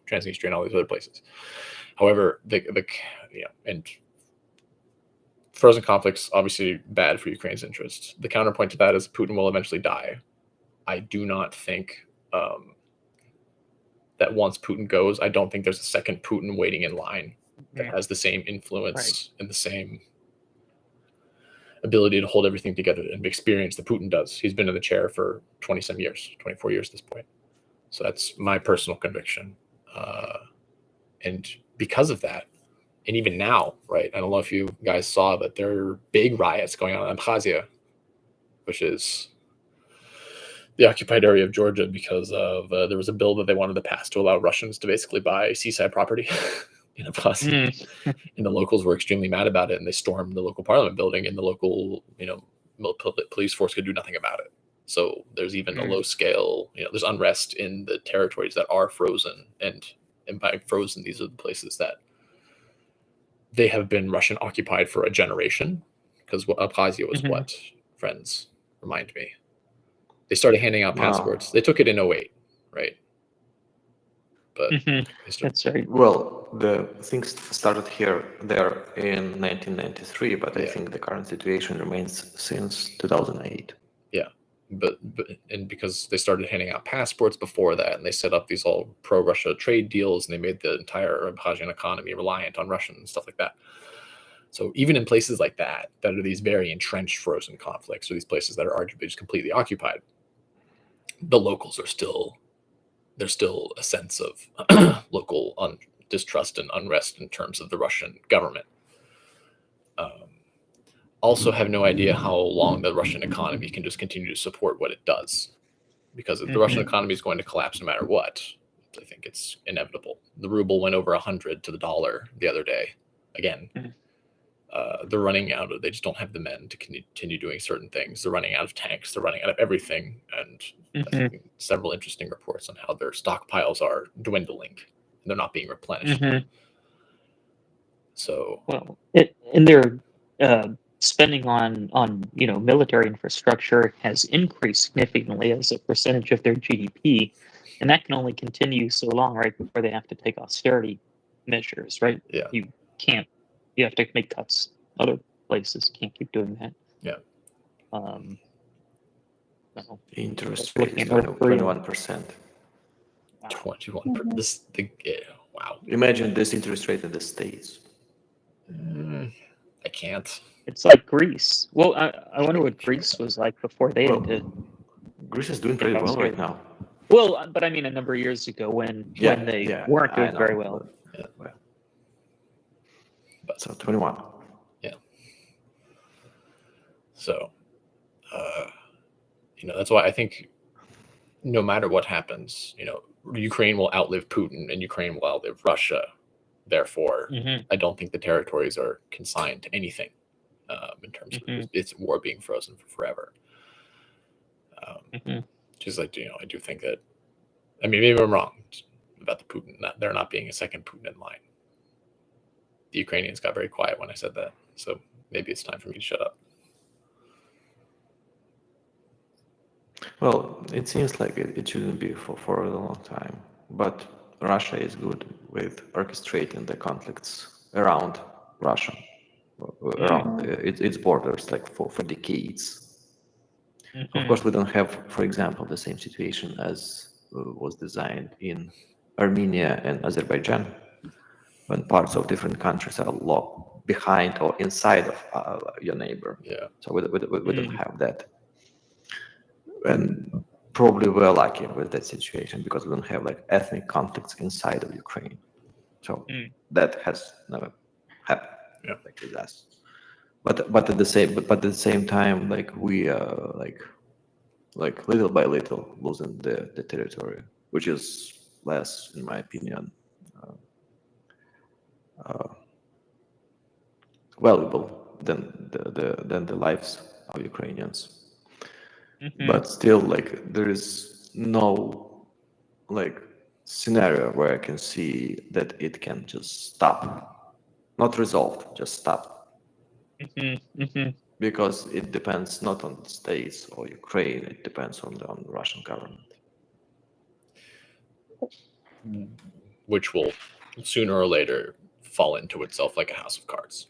Transnistria and all these other places. However, and frozen conflicts obviously bad for Ukraine's interests. The counterpoint to that is Putin will eventually die. I do not think that once Putin goes, I don't think there's a second Putin waiting in line that has the same influence and the same ability to hold everything together and experience that Putin does. He's been in the chair for 20-some years, 24 years at this point. So that's my personal conviction. And because of that, and even now, right, I don't know if you guys saw, but there are big riots going on in Abkhazia, which is the occupied area of Georgia, because of there was a bill that they wanted to pass to allow Russians to basically buy seaside property in Abkhazia. And the locals were extremely mad about it, and they stormed the local parliament building, and the local police force could do nothing about it. So there's even a low scale, there's unrest in the territories that are frozen, and by frozen, these are the places that they have been Russian occupied for a generation, because Abkhazia was what, friends, remind me. They started handing out passports. They took it in 08, right? But that's right. Well, the things started there in 1993, but I think the current situation remains since 2008. Yeah, but because they started handing out passports before that, and they set up these all pro-Russia trade deals, and they made the entire Abkhazian economy reliant on Russian and stuff like that. So even in places like that are these very entrenched frozen conflicts, or these places that are arguably just completely occupied, the locals there's still a sense of local distrust and unrest in terms of the Russian government. Also have no idea how long the Russian economy can just continue to support what it does, because if the Russian economy is going to collapse no matter what, I think it's inevitable. The ruble went over 100 to the dollar the other day. Again, they're running out of, they just don't have the men to continue doing certain things. They're running out of tanks. They're running out of everything. And several interesting reports on how their stockpiles are dwindling. they're not being replenished. So Well, and their spending on military infrastructure has increased significantly as a percentage of their GDP, and that can only continue so long, right, before they have to take austerity measures, right? yeah, You can't. You have to make cuts other places. Can't keep doing that. yeah. So, Interest looking rate is at North Korea. 21%. 21. Wow. Imagine this interest rate in the States. I can't. It's like Greece. Well, I wonder what Greece was like before they Well, had to. Greece is doing pretty well right now. Well, but I mean, a number of years ago when they weren't doing very well. But so 21. Yeah. So, that's why I think no matter what happens, Ukraine will outlive Putin and Ukraine will outlive Russia. Therefore, I don't think the territories are consigned to anything in terms of its war being frozen for forever. Just like, I do think that, maybe I'm wrong about the Putin, there not being a second Putin in line. The Ukrainians got very quiet when I said that. So maybe it's time for me to shut up. Well, it seems like it shouldn't be for a long time. But Russia is good with orchestrating the conflicts around Russia, around its borders, like for decades. Of course, we don't have, for example, the same situation as was designed in Armenia and Azerbaijan, when parts of different countries are locked behind or inside of your neighbor. Yeah. So we don't have that. And probably we're lucky with that situation because we don't have like ethnic conflicts inside of Ukraine. So that has never happened like with us. But at the same time, like we are like little by little losing the territory, which is less, in my opinion, valuable than the lives of Ukrainians. But still, like there is no like scenario where I can see that it can just stop, not resolved, just stop. Because it depends not on the states or Ukraine, it depends on the Russian government. Which will sooner or later fall into itself like a house of cards,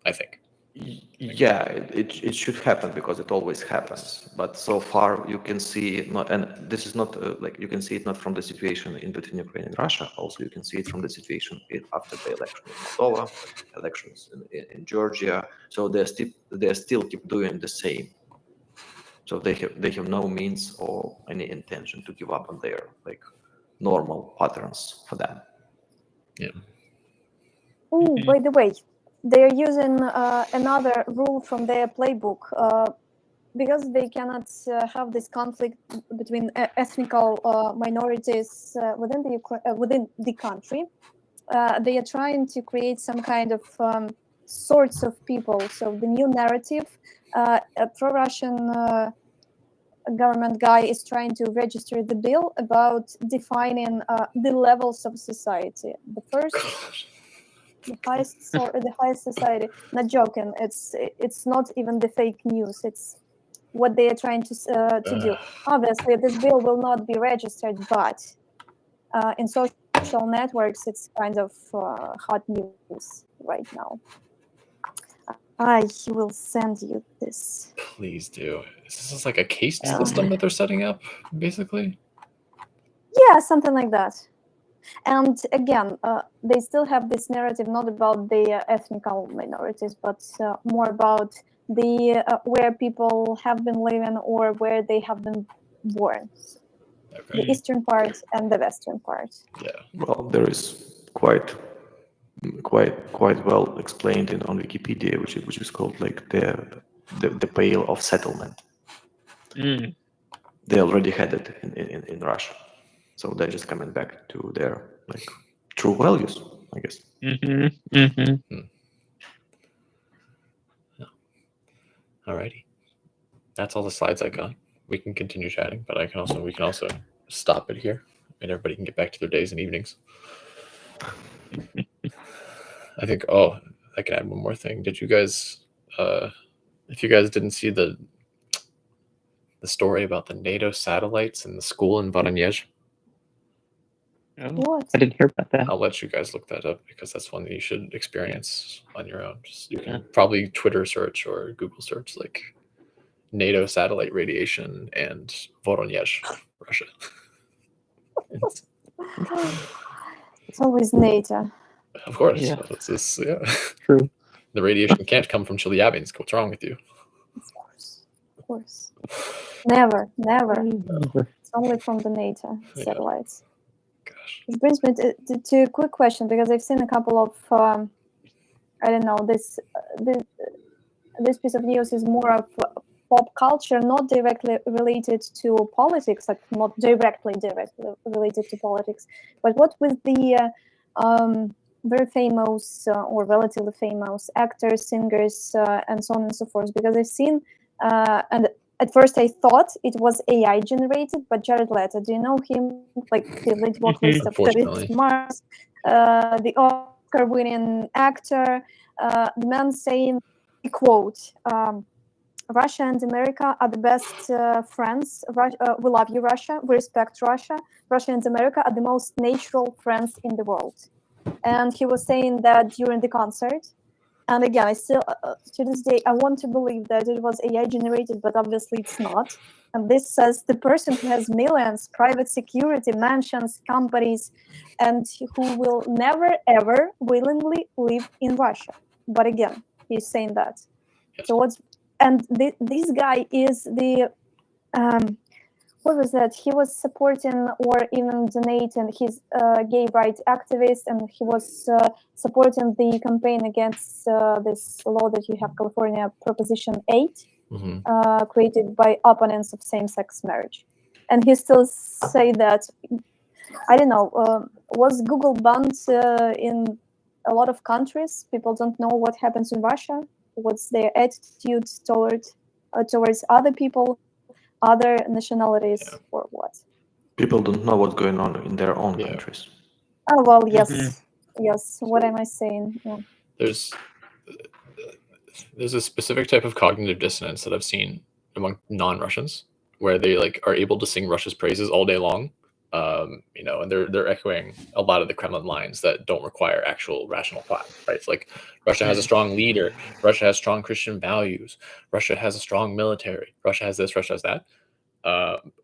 I think. Yeah, it should happen because it always happens. But so far, you can see not, and this is not like you can see it not from the situation in between Ukraine and Russia. Also, you can see it from the situation after the election in Moldova, elections in Georgia. So they still keep doing the same. So they have no means or any intention to give up on their like normal patterns for them. Yeah. Oh, by the way, they're using another rule from their playbook because they cannot have this conflict between ethnical minorities within the country. They are trying to create some kind of sorts of people. So the new narrative, a pro-Russian government guy is trying to register the bill about defining the levels of society. The first. The highest society. Not joking. It's not even the fake news. It's what they are trying to do. Obviously, this bill will not be registered, but in social networks, it's kind of hot news right now. I will send you this. Please do. Is this like a caste system that they're setting up, basically? Yeah, something like that. And again, they still have this narrative not about the ethnical minorities, but more about the where people have been living or where they have been born. The eastern part and the western part. Yeah. Well, there is quite well explained on Wikipedia, which is called like the Pale of Settlement. They already had it in Russia, so they're just coming back to their like true values, I guess. Alrighty, that's all the slides I got. We can continue chatting, but we can also stop it here, and everybody can get back to their days and evenings. I think. Oh, I can add one more thing. Did you guys? If you guys didn't see the story about the NATO satellites in the school in Voronezh, Oh, What? I didn't hear about that. I'll let you guys look that up because that's one that you should experience on your own. Just, you can Yeah. probably Twitter search or Google search like NATO satellite radiation and Voronezh, Russia. It's always NATO. Of course. Yeah. It's just, yeah. True. The radiation can't come from Chelyabinsk. What's wrong with you? Of course. Never. Never. It's only from the NATO Yeah. satellites. Gosh. Which brings me to a quick question, because I've seen a couple of, I don't know, this piece of news is more of pop culture, not directly related to politics, like not directly related to politics. But what with the very famous or relatively famous actors, singers, and so on and so forth? Because I've seen, and at first I thought it was AI generated, but Jared Leto, do you know him? Like the lead vocalist of Unfortunately. Mars, the Oscar-winning actor, the man saying, quote, Russia and America are the best friends. We love you, Russia. We respect Russia. Russia and America are the most natural friends in the world. And he was saying that during the concert. And again, I still, to this day, I want to believe that it was AI generated, but obviously it's not. And this says the person who has millions, private security, mansions, companies, and who will never, ever willingly live in Russia. But again, he's saying that. Yes. So what's, and this guy is the, what was that? He was supporting or even donating. He's a gay rights activist, and he was supporting the campaign against this law that you have, California Proposition 8, created by opponents of same-sex marriage. And he still say that, I don't know, was Google banned in a lot of countries? People don't know what happens in Russia. What's their attitude towards other people, other nationalities, or what? People don't know what's going on in their own countries. Oh, well, yes. Yes, what am I saying? Yeah. There's a specific type of cognitive dissonance that I've seen among non-Russians, where they like are able to sing Russia's praises all day long, you know, and they're echoing a lot of the Kremlin lines that don't require actual rational thought, right? It's like Russia has a strong leader, Russia has strong Christian values, Russia has a strong military, Russia has this, Russia has that.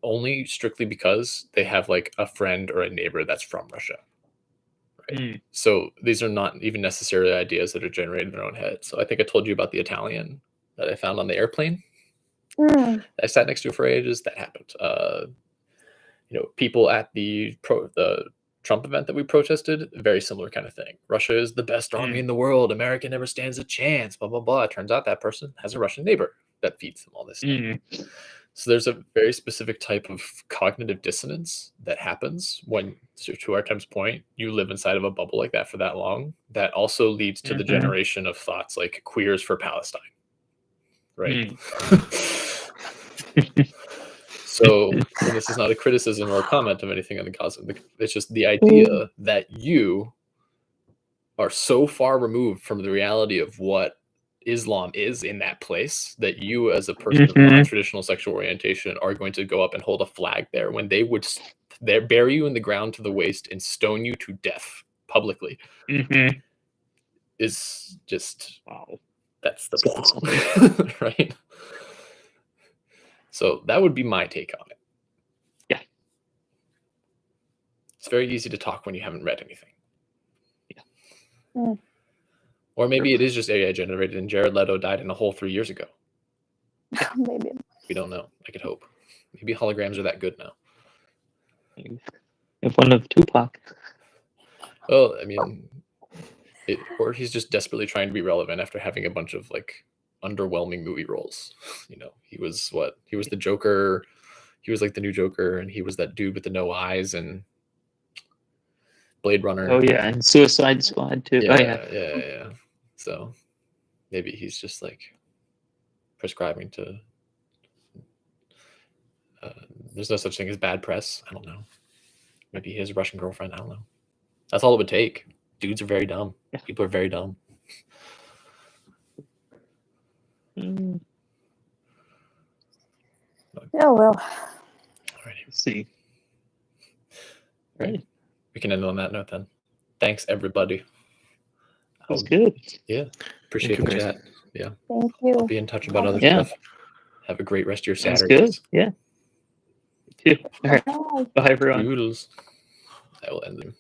Only strictly because they have like a friend or a neighbor that's from Russia. Right? So these are not even necessarily ideas that are generated in their own head. So I think I told you about the Italian that I found on the airplane. I sat next to for ages. That happened. You know, people at the Trump event that we protested, very similar kind of thing. Russia is the best army in the world. America never stands a chance. Blah blah blah. It turns out that person has a Russian neighbor that feeds them all this stuff. So there's a very specific type of cognitive dissonance that happens when, to our time's point, you live inside of a bubble like that for that long. That also leads to the generation of thoughts like queers for Palestine, right? So, and this is not a criticism or a comment of anything on the cause. It's just the idea that you are so far removed from the reality of what Islam is in that place that you, as a person of non-traditional sexual orientation, are going to go up and hold a flag there when they would bury you in the ground to the waist and stone you to death publicly. Is just that's the problem, right? So that would be my take on it. Yeah, it's very easy to talk when you haven't read anything. Yeah. Or maybe it is just AI generated and Jared Leto died in a hole 3 years ago. Maybe. We don't know. I could hope. Maybe holograms are that good now. If one of Tupac. Well, I mean, or he's just desperately trying to be relevant after having a bunch of like underwhelming movie roles. You know, he was the Joker. He was like the new Joker, and he was that dude with the no eyes and Blade Runner. Oh yeah, and Suicide Squad too. Yeah. So maybe he's just like prescribing to. There's no such thing as bad press. I don't know. Maybe he has a Russian girlfriend. I don't know. That's all it would take. Dudes are very dumb. Yeah. People are very dumb. Mm, Yeah, well, Alrighty. let's see. Right. We can end on that note then. Thanks, everybody. That was good. Yeah. Appreciate Thank the you, chat. guys. Yeah. thank you. I'll be in touch about other Yeah. stuff. Have a great rest of your Sounds Saturdays. good. Yeah. You too. All right. Bye. Bye, everyone. Toodles. I will end them.